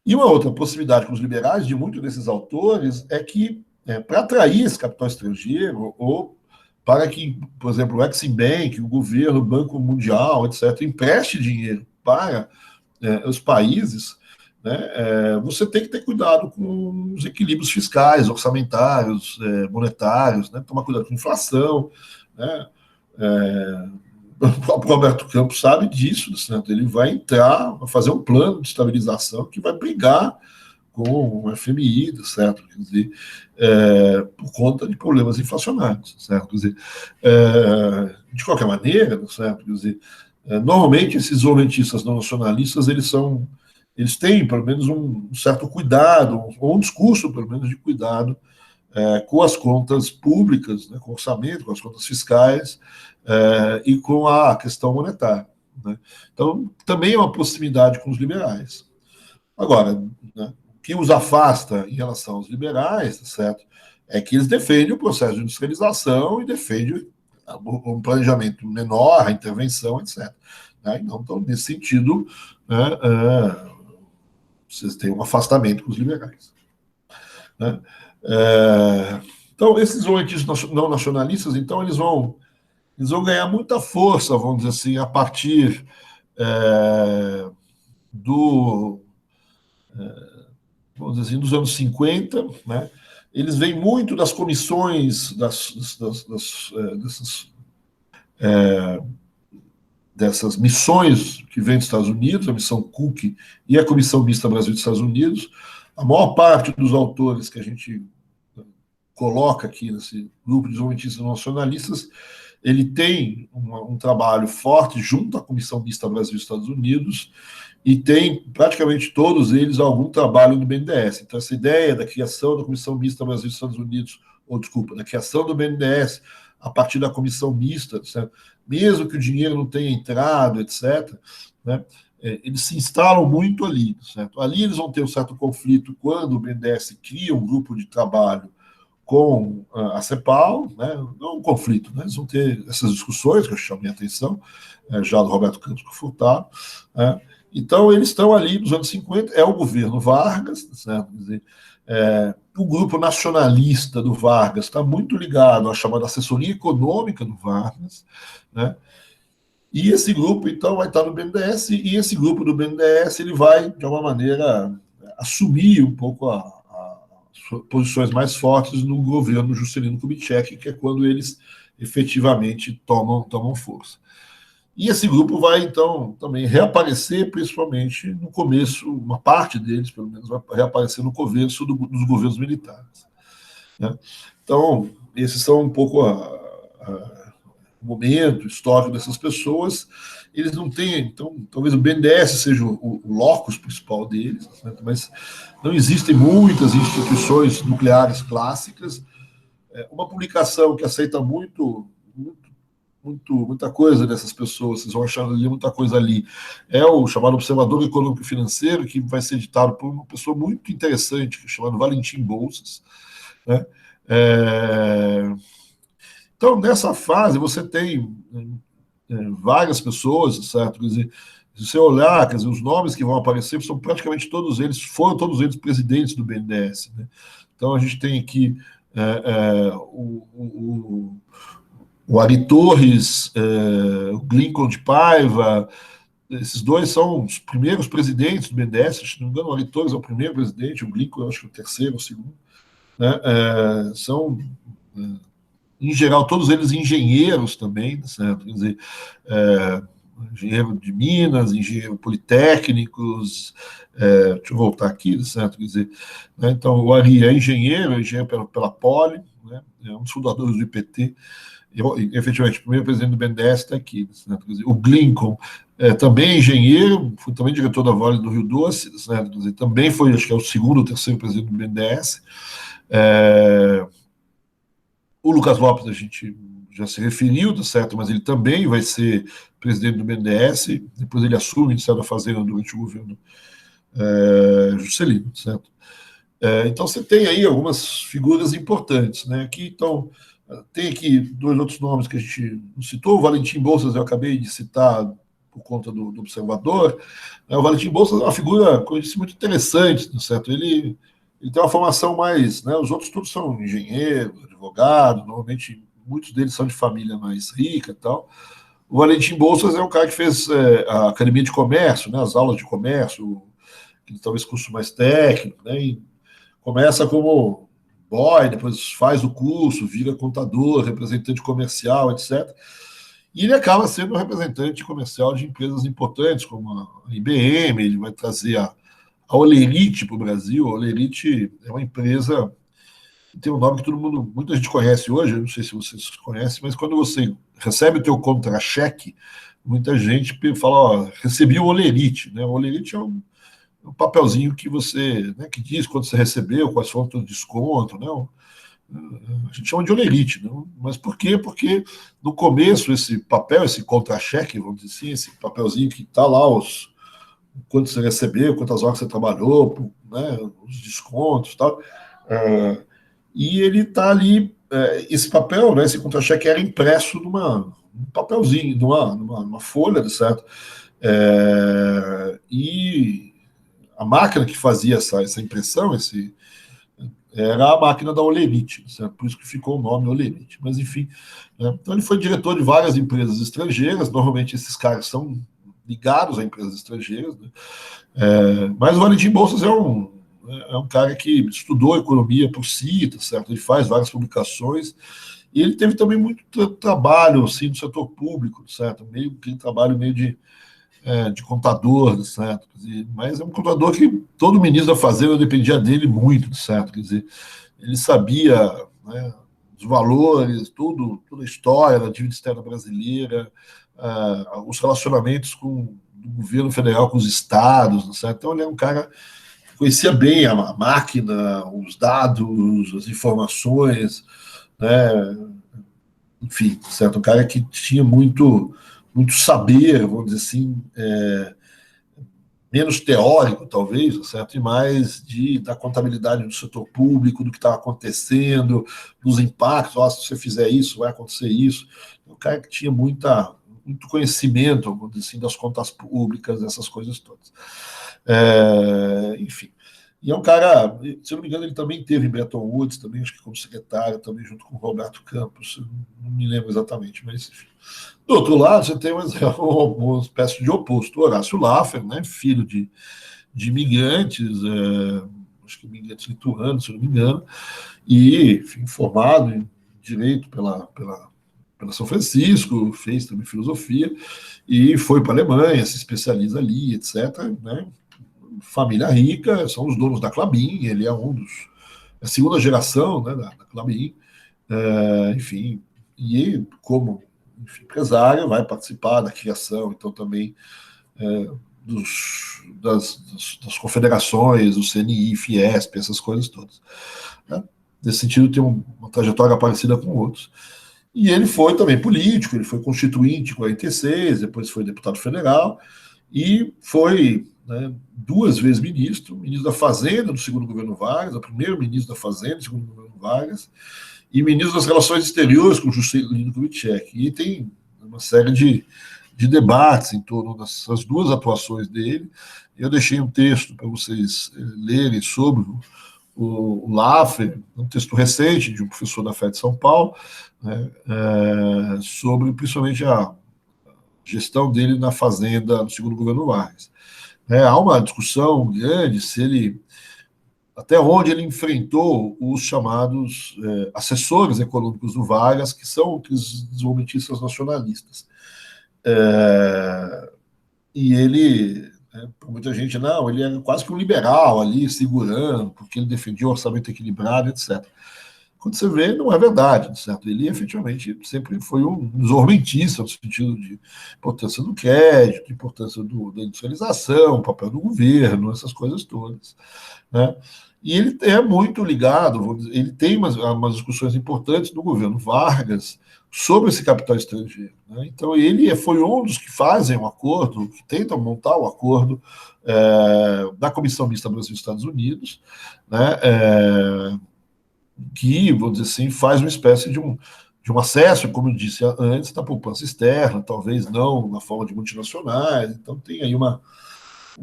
E uma outra possibilidade com os liberais, de muitos desses autores, é que, para atrair esse capital estrangeiro, ou para que, por exemplo, o Exim Bank, o governo, o Banco Mundial, etc., empreste dinheiro para os países, né, você tem que ter cuidado com os equilíbrios fiscais, orçamentários, monetários, né, tomar cuidado com a inflação. Né, o próprio Roberto Campos sabe disso, certo? Ele vai entrar, vai fazer um plano de estabilização que vai brigar com o FMI, certo? Quer dizer, por conta de problemas inflacionários, certo? Quer dizer, de qualquer maneira, certo? Quer dizer, normalmente esses desenvolvimentistas não nacionalistas, eles têm pelo menos um certo cuidado, ou um discurso pelo menos de cuidado com as contas públicas, né, com o orçamento, com as contas fiscais e com a questão monetária. Né? Então, também é uma proximidade com os liberais. Agora, né, o que os afasta em relação aos liberais, certo, é que eles defendem o processo de industrialização e defendem um planejamento menor, a intervenção, etc. Né? Então, nesse sentido, vocês têm um afastamento com os liberais. Né? Então, esses desenvolvimentistas não nacionalistas, então, eles vão ganhar muita força, vamos dizer assim, a partir vamos dizer assim, dos anos 50, né? Eles vêm muito das comissões dessas missões que vêm dos Estados Unidos, a missão Cook e a Comissão Mista Brasil dos Estados Unidos. A maior parte dos autores que a gente coloca aqui nesse grupo de desenvolvimentistas nacionalistas, ele tem um trabalho forte junto à Comissão Mista Brasil e Estados Unidos e tem praticamente todos eles algum trabalho no BNDES. Então, essa ideia da criação da Comissão Mista Brasil e Estados Unidos, da criação do BNDES a partir da Comissão Mista, certo? Mesmo que o dinheiro não tenha entrado, etc., né, eles se instalam muito ali, certo? Ali eles vão ter um certo conflito quando o BNDES cria um grupo de trabalho com a CEPAL, né, não um conflito, né, eles vão ter essas discussões que eu chamei a atenção, já do Roberto Campos Furtado, né, então eles estão ali nos anos 50, é o governo Vargas, certo? Quer dizer, o grupo nacionalista do Vargas está muito ligado à chamada assessoria econômica do Vargas, né, e esse grupo, então, vai estar no BNDES, e esse grupo do BNDES ele vai, de alguma maneira, assumir um pouco as posições mais fortes no governo Juscelino Kubitschek, que é quando eles efetivamente tomam força. E esse grupo vai, então, também reaparecer, principalmente no começo, uma parte deles, pelo menos, vai reaparecer no começo dos governos militares, né? Então, esses são um pouco o momento histórico dessas pessoas. Eles não têm, então, talvez o BNDES seja o locus principal deles, né? Mas não existem muitas instituições nucleares clássicas. Uma publicação que aceita muita coisa dessas pessoas, vocês vão achar ali muita coisa ali, é o chamado Observador Econômico e Financeiro, que vai ser editado por uma pessoa muito interessante, que é chamado Valentim Bolsas, né? Então, nessa fase, você tem várias pessoas, certo? Quer dizer, se você olhar, quer dizer, os nomes que vão aparecer são praticamente todos eles, foram todos eles presidentes do BNDES, né? Então, a gente tem aqui o Ari Torres, o Lincoln de Paiva, esses dois são os primeiros presidentes do BNDES, se não me engano, o Ari Torres é o primeiro presidente, o Lincoln, eu acho que é o terceiro ou segundo, né? São, em geral, todos eles engenheiros também, certo? Quer dizer, engenheiro de Minas, engenheiro politécnicos, deixa eu voltar aqui, certo? Quer dizer, né? Então, o Ari é engenheiro pela Poli, né? É um dos fundadores do IPT, efetivamente, o primeiro presidente do BNDES está aqui, certo? Quer dizer, o Lincoln também é engenheiro, foi também diretor da Vale do Rio Doce, certo? Quer dizer, também foi, acho que é o segundo ou terceiro presidente do BNDES. O Lucas Lopes, a gente já se referiu, certo? Mas ele também vai ser presidente do BNDES, depois ele assume o Ministério da Fazenda durante o governo Juscelino, certo? Então você tem aí algumas figuras importantes, né? Aqui, então, tem aqui dois outros nomes que a gente não citou, o Valentim Bolsas eu acabei de citar por conta do Observador. O Valentim Bolsas é uma figura, como eu disse, muito interessante, certo? Ele tem uma formação mais, né? Os outros todos são engenheiros, advogados, normalmente muitos deles são de família mais rica e tal. O Valentim Bolsas é um cara que fez a Academia de Comércio, né? As aulas de comércio, talvez curso mais técnico, né? E começa como boy, depois faz o curso, vira contador, representante comercial, etc. E ele acaba sendo um representante comercial de empresas importantes, como a IBM, ele vai trazer a Olerite para o Brasil. A Olerite é uma empresa que tem um nome que muita gente conhece hoje, eu não sei se vocês conhecem, mas quando você recebe o teu contra-cheque, muita gente fala, ó, recebi o Olerite, né? O Olerite é um papelzinho que você, né, que diz quando você recebeu, quais foram os seus descontos, né? A gente chama de olerite, né? Mas por quê? Porque no começo esse papel, esse contra-cheque, vamos dizer assim, esse papelzinho que está lá quanto você recebeu, quantas horas você trabalhou, né, os descontos e tal, e ele está ali, esse papel, né, esse contra-cheque era impresso num papelzinho, numa folha, certo? E a máquina que fazia essa impressão, era a máquina da Olerite, certo? Por isso que ficou o nome Olerite. Mas, enfim, né? Então ele foi diretor de várias empresas estrangeiras, normalmente esses caras são ligados a empresas estrangeiras, né? Mas o Valentim Bolsas é um cara que estudou economia por si, tá certo? Ele faz várias publicações, e ele teve também muito trabalho assim, no setor público, certo? Aquele trabalho meio de contador, certo? Mas é um contador que todo ministro da Fazenda dependia dele muito, certo? Quer dizer, ele sabia, né, os valores, toda a história da dívida externa brasileira, os relacionamentos com o governo federal com os estados, certo? Então ele é um cara que conhecia bem a máquina, os dados, as informações, né? Enfim, certo? Um cara que tinha muito saber, vamos dizer assim, menos teórico, talvez, certo? E mais da contabilidade do setor público, do que estava acontecendo, dos impactos. Oh, se você fizer isso, vai acontecer isso. Um cara que tinha muito conhecimento, vamos dizer assim, das contas públicas, essas coisas todas. Enfim. E é um cara, se eu não me engano, ele também teve em Bretton Woods, também, acho que como secretário, também junto com o Roberto Campos, não me lembro exatamente, mas enfim. Do outro lado, você tem uma espécie de oposto, o Horácio Laffer, né, filho de imigrantes, acho que imigrantes lituanos, se eu não me engano, e enfim, formado em Direito pela São Francisco, fez também filosofia, e foi para a Alemanha, se especializa ali, etc., né, família rica, são os donos da Klabin, ele é a segunda geração, né, da Klabin, enfim, e como empresário vai participar da criação, então também das confederações, o CNI, Fiesp, essas coisas todas. Né? Nesse sentido, tem uma trajetória parecida com outros. E ele foi também político, ele foi constituinte em 46, depois foi deputado federal, e foi, né, 2 vezes ministro da Fazenda do segundo governo Vargas, o primeiro ministro da Fazenda do segundo governo Vargas, e ministro das Relações Exteriores com Juscelino Kubitschek. E tem uma série de debates em torno dessas 2 atuações dele. Eu deixei um texto para vocês lerem sobre o Laffer, um texto recente de um professor da FED de São Paulo, né, sobre principalmente a gestão dele na Fazenda no segundo governo Vargas. Há uma discussão grande se ele, até onde ele enfrentou os chamados assessores econômicos do Vargas, que são os desenvolvimentistas nacionalistas. E ele, muita gente, não, ele era quase que um liberal ali, segurando, porque ele defendia o orçamento equilibrado, etc. Quando você vê, não é verdade, certo? Ele efetivamente sempre foi um desenvolvimentista, no sentido de importância do crédito, importância da industrialização, o papel do governo, essas coisas todas. Né? E ele é muito ligado, ele tem umas discussões importantes no governo Vargas sobre esse capital estrangeiro. Né? Então, ele foi um dos que fazem um acordo, que tentam montar o acordo da Comissão Mista Brasil-Estados Unidos, né? Que, vamos dizer assim, faz uma espécie de um acesso, como eu disse antes, da poupança externa, talvez não na forma de multinacionais. Então, tem aí uma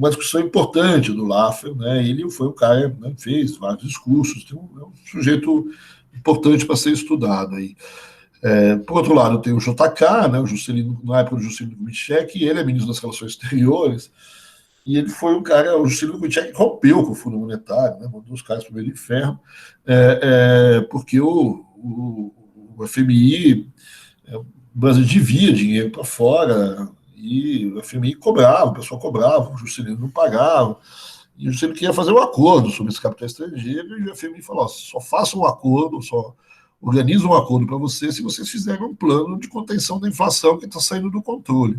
discussão importante do Laffer, né? Ele foi um cara, né, fez vários discursos, é um sujeito importante para ser estudado aí. Por outro lado, tem o JK, né, o Juscelino, na época do Juscelino Kubitschek, e ele é ministro das Relações Exteriores, e ele foi um cara, o Juscelino Kubitschek rompeu com o Fundo Monetário, né, mandou os caras para o meio do inferno, porque o FMI, o Brasil devia dinheiro para fora, e o FMI cobrava, o pessoal cobrava, o Juscelino não pagava, e o Juscelino queria fazer um acordo sobre esse capital estrangeiro, e o FMI falou, só faça um acordo, só organiza um acordo para vocês se vocês fizerem um plano de contenção da inflação que está saindo do controle.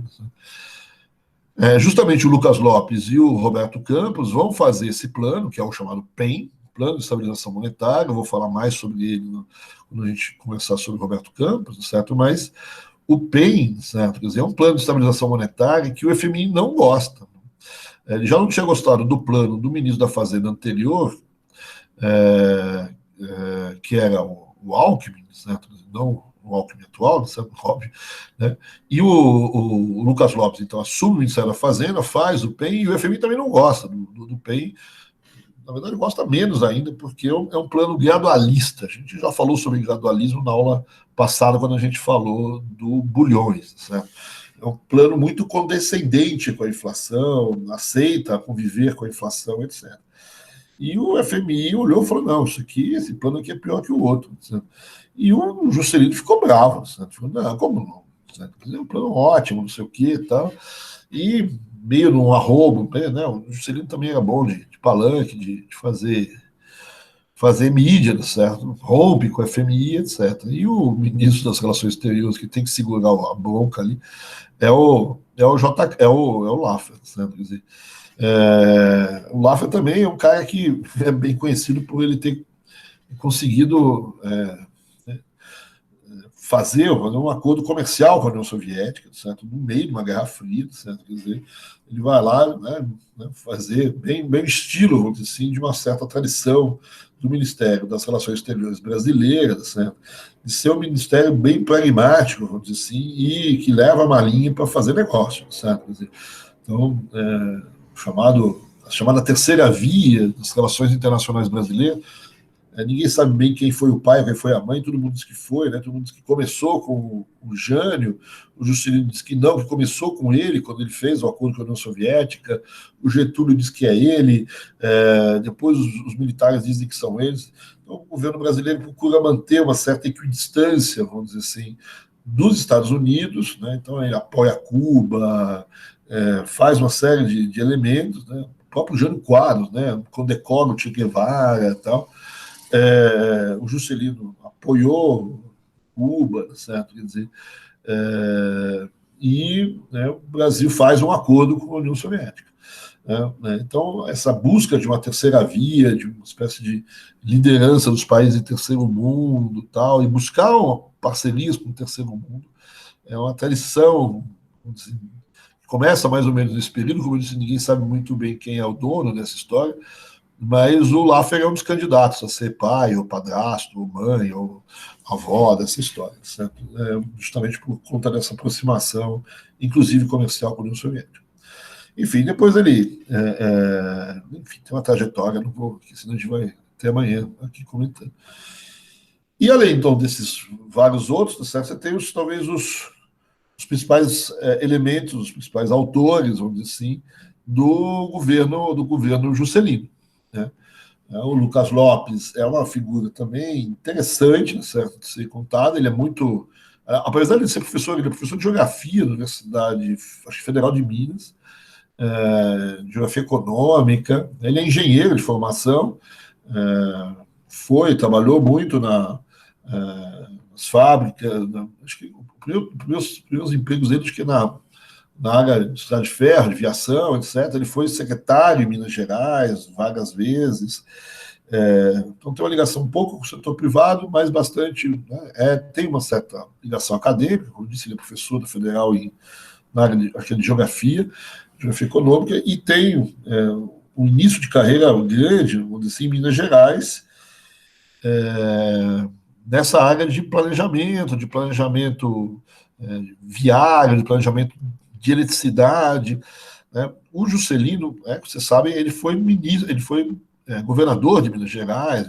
Justamente o Lucas Lopes e o Roberto Campos vão fazer esse plano, que é o chamado PEM, Plano de Estabilização Monetária. Eu vou falar mais sobre ele quando a gente conversar sobre o Roberto Campos, certo? Mas o PEM, certo? Quer dizer, é um plano de estabilização monetária que o FMI não gosta. Ele já não tinha gostado do plano do ministro da Fazenda anterior, que era o Alckmin, certo? Não o Alckmin atual, certo? Óbvio, né? E o Lucas Lopes, então, assume o Ministério da Fazenda, faz o PEM, e o FMI também não gosta do PEM. Na verdade, gosta menos ainda, porque é um plano gradualista. A gente já falou sobre gradualismo na aula passada, quando a gente falou do bulhões, certo? É um plano muito condescendente com a inflação, aceita conviver com a inflação, etc. E o FMI olhou e falou, não, esse plano aqui é pior que o outro. Certo? E o Juscelino ficou bravo. Certo? Falou, não, como não? Certo? É um plano ótimo, não sei o que e tal. E meio num arrobo, né? O Juscelino também era bom de palanque, de fazer mídia, certo? Rompe com a FMI, etc. E o ministro das Relações Exteriores, que tem que segurar a bronca ali, é o Laffer, certo? Quer dizer, o Laffer também é um cara que é bem conhecido por ele ter conseguido fazer um acordo comercial com a União Soviética, certo? No meio de uma guerra fria, certo? Quer dizer, ele vai lá, né, fazer bem estilo, vamos dizer assim, de uma certa tradição do Ministério das Relações Exteriores brasileiras, certo? De ser um ministério bem pragmático, vamos dizer assim, e que leva a malinha para fazer negócio, certo? Quer dizer, então, a chamada terceira via das relações internacionais brasileiras. Ninguém sabe bem quem foi o pai, quem foi a mãe, todo mundo diz que foi, né? Todo mundo diz que começou com o Jânio, o Juscelino diz que não, que começou com ele, quando ele fez o acordo com a União Soviética, o Getúlio diz que é ele, depois os militares dizem que são eles. Então, o governo brasileiro procura manter uma certa equidistância, vamos dizer assim, dos Estados Unidos, né? Então ele apoia Cuba, faz uma série de elementos, né? O próprio Jânio Quadros, né? Condecora o Che Guevara e tal. O Juscelino apoiou Cuba, certo? Quer dizer, né, o Brasil faz um acordo com a União Soviética. Né? Então, essa busca de uma terceira via, de uma espécie de liderança dos países em terceiro mundo, tal, e buscar parcerias com o terceiro mundo, é uma tradição, dizer, que começa mais ou menos nesse período. Como eu disse, ninguém sabe muito bem quem é o dono dessa história, mas o Laffer é um dos candidatos a ser pai, ou padrasto, ou mãe, ou avó dessa história, certo? Justamente por conta dessa aproximação, inclusive comercial com a União Soviética. Enfim, depois ele enfim, tem uma trajetória, não vou, porque senão a gente vai até amanhã aqui comentando. E além, então, desses vários outros, certo? Você tem talvez os principais elementos, os principais autores, vamos dizer assim, do governo Juscelino, né? O Lucas Lopes é uma figura também interessante, certo, de ser contada. Ele é muito, apesar de ser professor, ele é professor de geografia da Universidade, acho que Federal de Minas, geografia econômica. Ele é engenheiro de formação, trabalhou muito nas fábricas. Acho que os primeiros empregos dele, acho que na área de estrada de ferro, de viação, etc. Ele foi secretário em Minas Gerais várias vezes. Então tem uma ligação um pouco com o setor privado, mas bastante, né, tem uma certa ligação acadêmica. Como eu disse, ele é professor da Federal na área de geografia econômica, e tem um início de carreira grande, vamos dizer assim, em Minas Gerais, nessa área de planejamento viário, de planejamento de eletricidade, né? O Juscelino, você sabe, ele foi ministro, ele foi governador de Minas Gerais,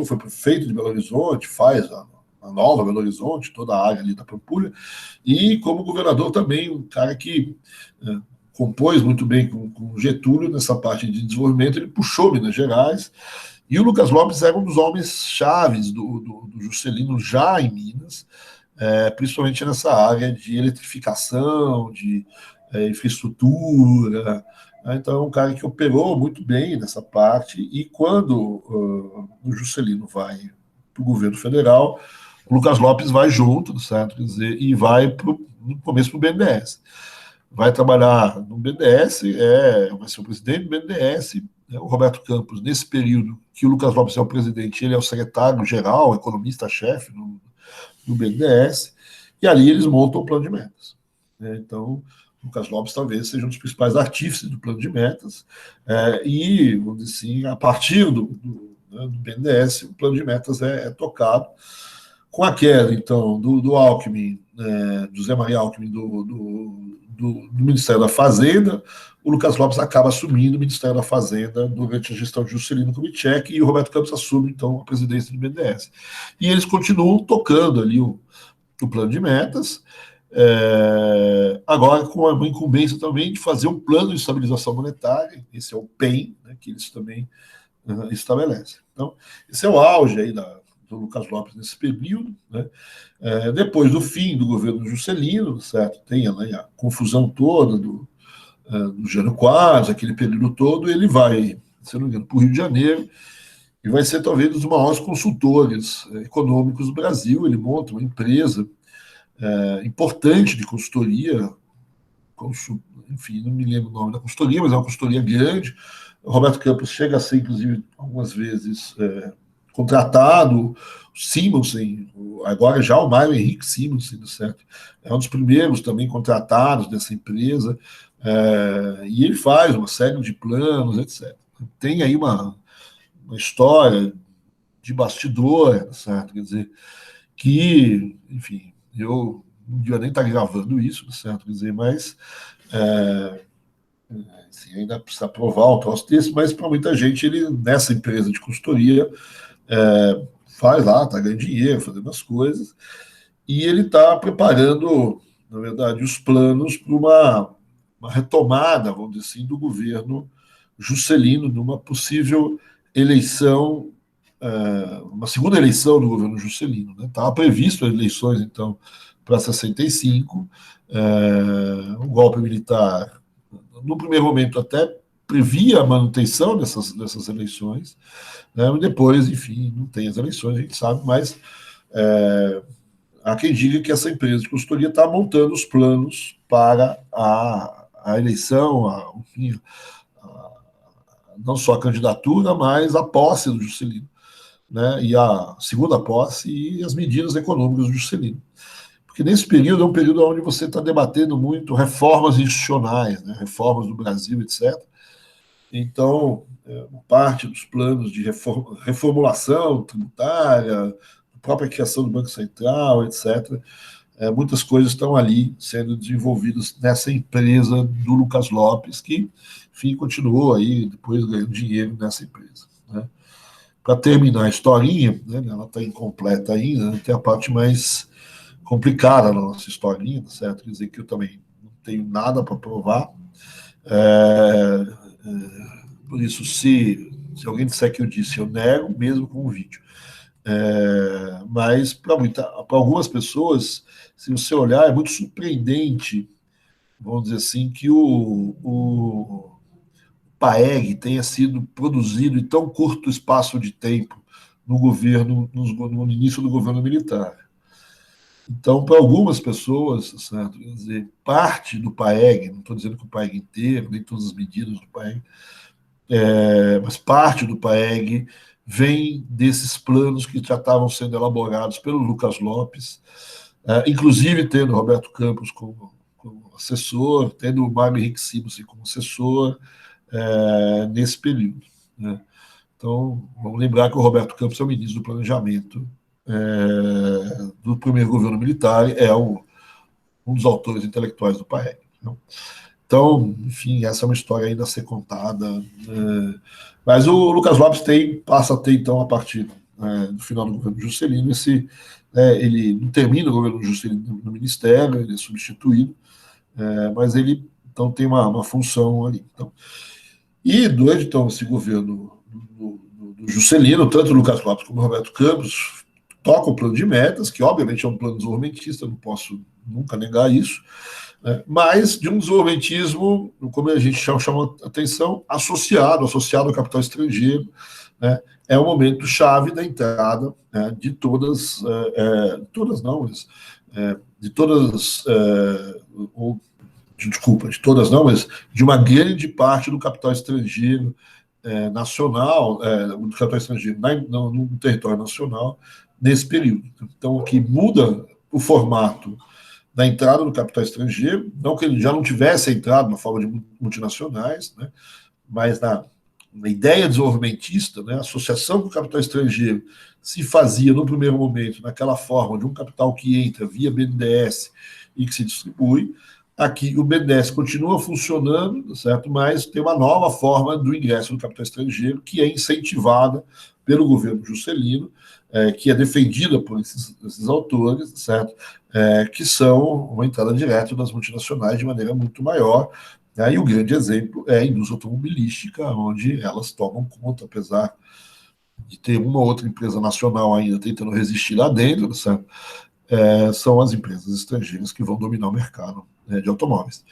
foi prefeito de Belo Horizonte, faz a nova Belo Horizonte, toda a área ali da Pampulha, e como governador também, um cara que compôs muito bem com Getúlio nessa parte de desenvolvimento. Ele puxou Minas Gerais, e o Lucas Lopes era um dos homens chaves do Juscelino já em Minas, principalmente nessa área de eletrificação, de infraestrutura. Então, é um cara que operou muito bem nessa parte, e quando o Juscelino vai para o governo federal, o Lucas Lopes vai junto, certo? Quer dizer, e vai no começo para o BNDES. Vai trabalhar no BNDES, vai ser o presidente do BNDES. O Roberto Campos, nesse período que o Lucas Lopes é o presidente, ele é o secretário-geral, economista-chefe no BNDES, e ali eles montam o plano de metas. Então, o Lucas Lopes talvez seja um dos principais artífices do plano de metas, e, vamos dizer assim, a partir do BNDES, o plano de metas é tocado. Com a queda, então, do Alckmin, José Maria Alckmin, do Ministério da Fazenda, o Lucas Lopes acaba assumindo o Ministério da Fazenda durante a gestão de Juscelino Kubitschek, e o Roberto Campos assume, então, a presidência do BNDES. E eles continuam tocando ali o plano de metas, agora com uma incumbência também de fazer um plano de estabilização monetária. Esse é o PEM, né, que eles também estabelecem. Então, esse é o auge aí do Lucas Lopes nesse período, né? Depois do fim do governo Juscelino, certo? Tem a confusão toda do Jânio Quadros, aquele período todo. Ele vai, se não me engano, para o Rio de Janeiro, e vai ser talvez um dos maiores consultores econômicos do Brasil. Ele monta uma empresa importante de consultoria, enfim, não me lembro o nome da consultoria, mas é uma consultoria grande. O Roberto Campos chega a ser, inclusive, algumas vezes contratado, o Simonsen, agora já o Mário Henrique Simonsen, certo? É um dos primeiros também contratados dessa empresa, e ele faz uma série de planos, etc. Tem aí uma história de bastidor, certo? Quer dizer, que, enfim, eu não devia nem estar gravando isso, certo? Quer dizer, mas assim, ainda precisa provar um troço desse, mas para muita gente, ele, nessa empresa de consultoria, faz lá, está ganhando dinheiro, fazendo as coisas, e ele está preparando, na verdade, os planos para uma retomada, vamos dizer assim, do governo Juscelino, numa possível eleição, uma segunda eleição do governo Juscelino. Estava previsto as eleições, então, para 65, o golpe militar, no primeiro momento, até previa a manutenção dessas eleições, né? E depois, enfim, não tem as eleições, a gente sabe, mas há quem diga que essa empresa de consultoria está montando os planos para a eleição, enfim, não só a candidatura, mas a posse do Juscelino, né? E a segunda posse e as medidas econômicas do Juscelino. Porque nesse período é um período onde você está debatendo muito reformas institucionais, né? Reformas do Brasil, etc. Então, parte dos planos de reformulação tributária, a própria criação do Banco Central, etc., muitas coisas estão ali sendo desenvolvidas nessa empresa do Lucas Lopes, que, enfim, continuou aí depois ganhando dinheiro nessa empresa. Né? Para terminar a historinha, né, ela está incompleta ainda, né, tem a parte mais complicada da nossa historinha, certo? Quer dizer que eu também não tenho nada para provar. Por isso, se alguém disser que eu disse, eu nego, mesmo com o vídeo. Mas para algumas pessoas, se você olhar, é muito surpreendente, vamos dizer assim, que o PAEG tenha sido produzido em tão curto espaço de tempo no governo, no início do governo militar. Então, para algumas pessoas, certo? Quer dizer, parte do PAEG, não estou dizendo que o PAEG inteiro, nem todas as medidas do PAEG, mas parte do PAEG vem desses planos que já estavam sendo elaborados pelo Lucas Lopes, inclusive tendo Roberto Campos como assessor, tendo o Mário Henrique Simonsen como assessor, nesse período. Né? Então, vamos lembrar que o Roberto Campos é o ministro do Planejamento do primeiro governo militar, um dos autores intelectuais do PAEG. Né? Então, enfim, essa é uma história ainda a ser contada. Mas o Lucas Lopes passa a ter, então, a partir do final do governo Juscelino, ele não termina o governo Juscelino no Ministério, ele é substituído, mas ele, então, tem uma função ali. Então, e durante, então, esse governo do Juscelino, tanto o Lucas Lopes como o Roberto Campos tocam o plano de metas, que obviamente é um plano desenvolvimentista, não posso nunca negar isso, mas de um desenvolvimentismo, como a gente chama a atenção, associado ao capital estrangeiro. Né? É o momento chave da entrada, né, de todas não, mas de todas, de todas não, mas de uma grande parte do capital estrangeiro nacional, do capital estrangeiro no território nacional, nesse período. Então, o que muda o formato da entrada do capital estrangeiro, não que ele já não tivesse entrado na forma de multinacionais, né, mas na ideia desenvolvimentista, né, a associação com o capital estrangeiro se fazia, no primeiro momento, naquela forma de um capital que entra via BNDES e que se distribui. Aqui o BNDES continua funcionando, certo? Mas tem uma nova forma do ingresso do capital estrangeiro, que é incentivada pelo governo Juscelino, que é defendida por esses autores, certo? Que são uma entrada direta das multinacionais de maneira muito maior. E o grande exemplo é a indústria automobilística, onde elas tomam conta, apesar de ter uma ou outra empresa nacional ainda tentando resistir lá dentro, certo? São as empresas estrangeiras que vão dominar o mercado, né, de automóveis.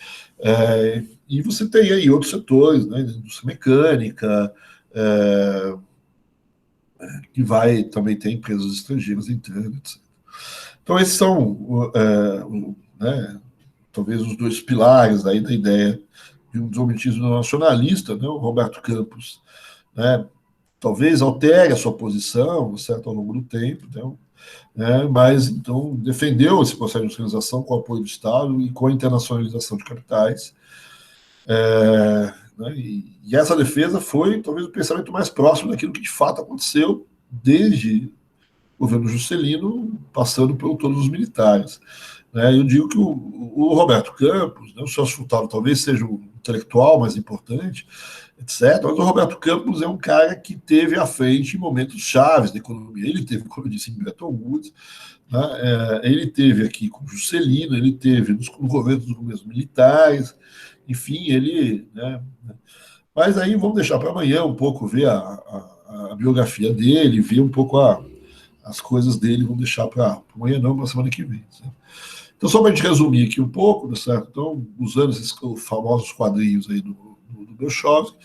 E você tem aí outros setores, né, indústria mecânica, que vai também ter empresas estrangeiras entrando, etc. Então, esses são, né, talvez, os dois pilares aí da ideia de um desenvolvimentismo nacionalista, né, o Roberto Campos, né, talvez altere a sua posição, certo, ao longo do tempo, então, mas então defendeu esse processo de industrialização com o apoio do Estado e com a internacionalização de capitais. Né, e essa defesa foi talvez o pensamento mais próximo daquilo que de fato aconteceu desde o governo Juscelino, passando por todos os militares. Né, eu digo que o Roberto Campos, né, o Celso Furtado talvez seja o intelectual mais importante, etc., mas o Roberto Campos é um cara que teve à frente em momentos chaves da economia. Ele teve, como eu disse, em Bretton Woods, né, ele teve aqui com Juscelino, ele teve no governo dos governos militares, enfim, ele... Né, mas aí vamos deixar para amanhã um pouco ver a biografia dele, ver um pouco as coisas dele, vamos deixar para amanhã não, para a semana que vem. Certo? Então, só para a gente resumir aqui um pouco, certo? Então, usando esses famosos quadrinhos aí do Belshovsky,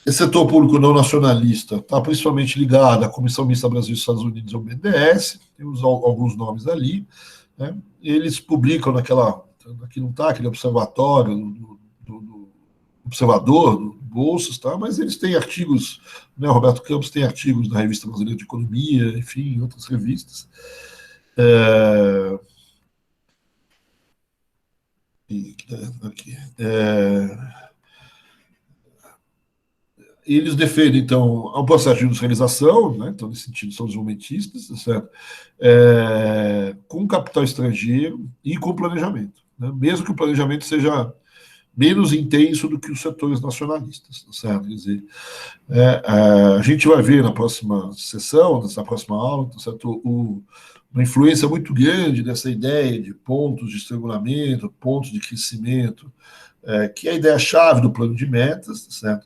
esse setor público não nacionalista está principalmente ligado à Comissão Mista Brasil e Estados Unidos, ao BNDES, temos alguns nomes ali, né? Eles publicam aqui não está, aquele observatório do observador, do Bolsas, tá? Mas eles têm artigos, né? O Roberto Campos tem artigos na Revista Brasileira de Economia, enfim, em outras revistas. Aqui. Eles defendem, então, um processo de industrialização, né? Então, nesse sentido, são desenvolvimentistas, certo? Com capital estrangeiro e com planejamento, né? Mesmo que o planejamento seja menos intenso do que os setores nacionalistas, certo? Quer dizer, a gente vai ver na próxima sessão, nessa próxima aula, certo? Uma influência muito grande dessa ideia de pontos de estrangulamento, pontos de crescimento, que é a ideia-chave do plano de metas, certo?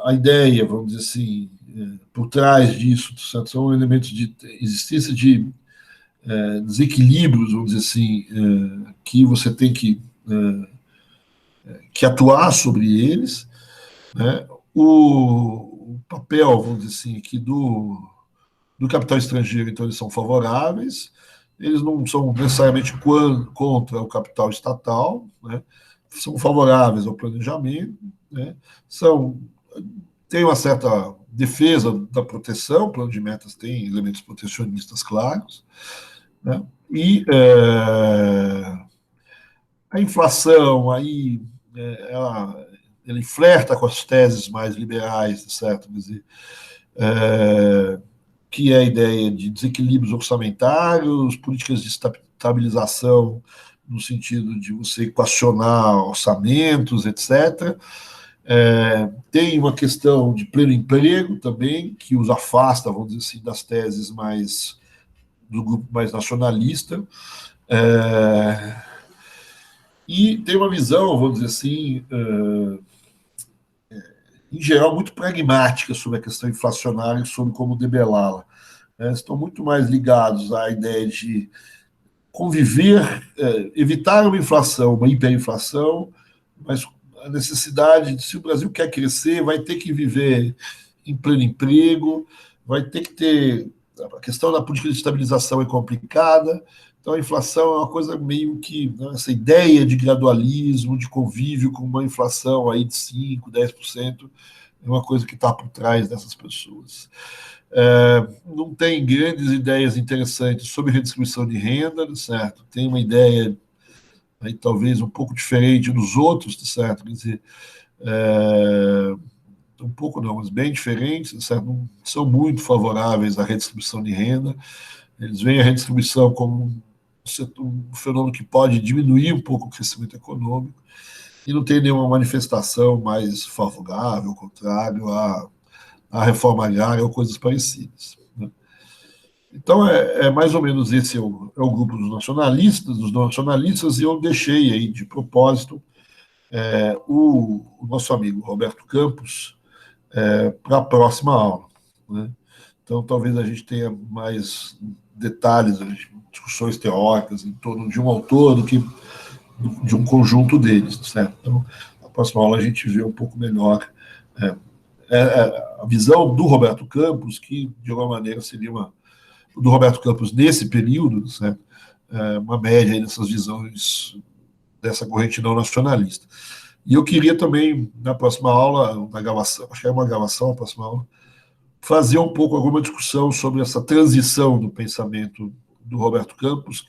A ideia, vamos dizer assim, por trás disso, certo? São elementos de existência de desequilíbrios, vamos dizer assim, que você tem que atuar sobre eles, né? O papel, vamos dizer assim, aqui do capital estrangeiro, então eles são favoráveis, eles não são necessariamente contra o capital estatal, né? São favoráveis ao planejamento, né? Tem uma certa defesa da proteção, o plano de metas tem elementos protecionistas claros, né? E a inflação, aí, ele flerta com as teses mais liberais, certo? Quer dizer, que é a ideia de desequilíbrios orçamentários, políticas de estabilização, no sentido de você equacionar orçamentos, etc. Tem uma questão de pleno emprego também, que os afasta, vamos dizer assim, das teses mais do grupo mais nacionalista. E tem uma visão, vamos dizer assim, em geral, muito pragmática sobre a questão inflacionária e sobre como debelá-la. Estão muito mais ligados à ideia de conviver, evitar uma inflação, uma hiperinflação, mas a necessidade de, se o Brasil quer crescer, vai ter que viver em pleno emprego, vai ter que ter... A questão da política de estabilização é complicada, então a inflação é uma coisa meio que... Né, essa ideia de gradualismo, de convívio com uma inflação aí de 5%, 10%, é uma coisa que está por trás dessas pessoas. Não tem grandes ideias interessantes sobre redistribuição de renda, certo? Tem uma ideia aí, talvez um pouco diferente dos outros, certo? Quer dizer, um pouco não, mas bem diferentes, certo? Não são muito favoráveis à redistribuição de renda. Eles veem a redistribuição como um fenômeno que pode diminuir um pouco o crescimento econômico e não tem nenhuma manifestação mais favorável, ao contrário, à reforma agrária ou coisas parecidas, né? Então, mais ou menos esse é o grupo dos nacionalistas, e eu deixei aí, de propósito, o nosso amigo Roberto Campos para a próxima aula, né? Então, talvez a gente tenha mais detalhes, discussões teóricas em torno de um autor do que de um conjunto deles, certo? Então, na próxima aula a gente vê um pouco melhor a visão do Roberto Campos, que, de alguma maneira, seria do Roberto Campos nesse período, uma média aí dessas visões dessa corrente não nacionalista. E eu queria também, na próxima aula, na gravação, acho que é uma gravação, na próxima aula, fazer um pouco alguma discussão sobre essa transição do pensamento do Roberto Campos,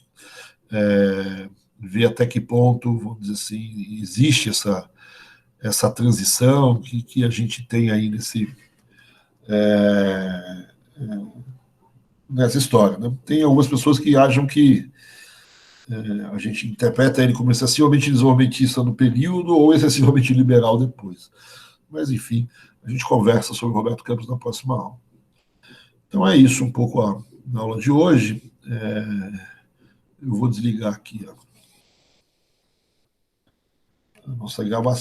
ver até que ponto, vamos dizer assim, existe essa transição que a gente tem aí nessa história. Né? Tem algumas pessoas que acham que a gente interpreta ele como excessivamente desenvolvimentista no período ou excessivamente liberal depois. Mas, enfim, a gente conversa sobre o Roberto Campos na próxima aula. Então é isso um pouco na aula de hoje. Eu vou desligar aqui a nossa gravação.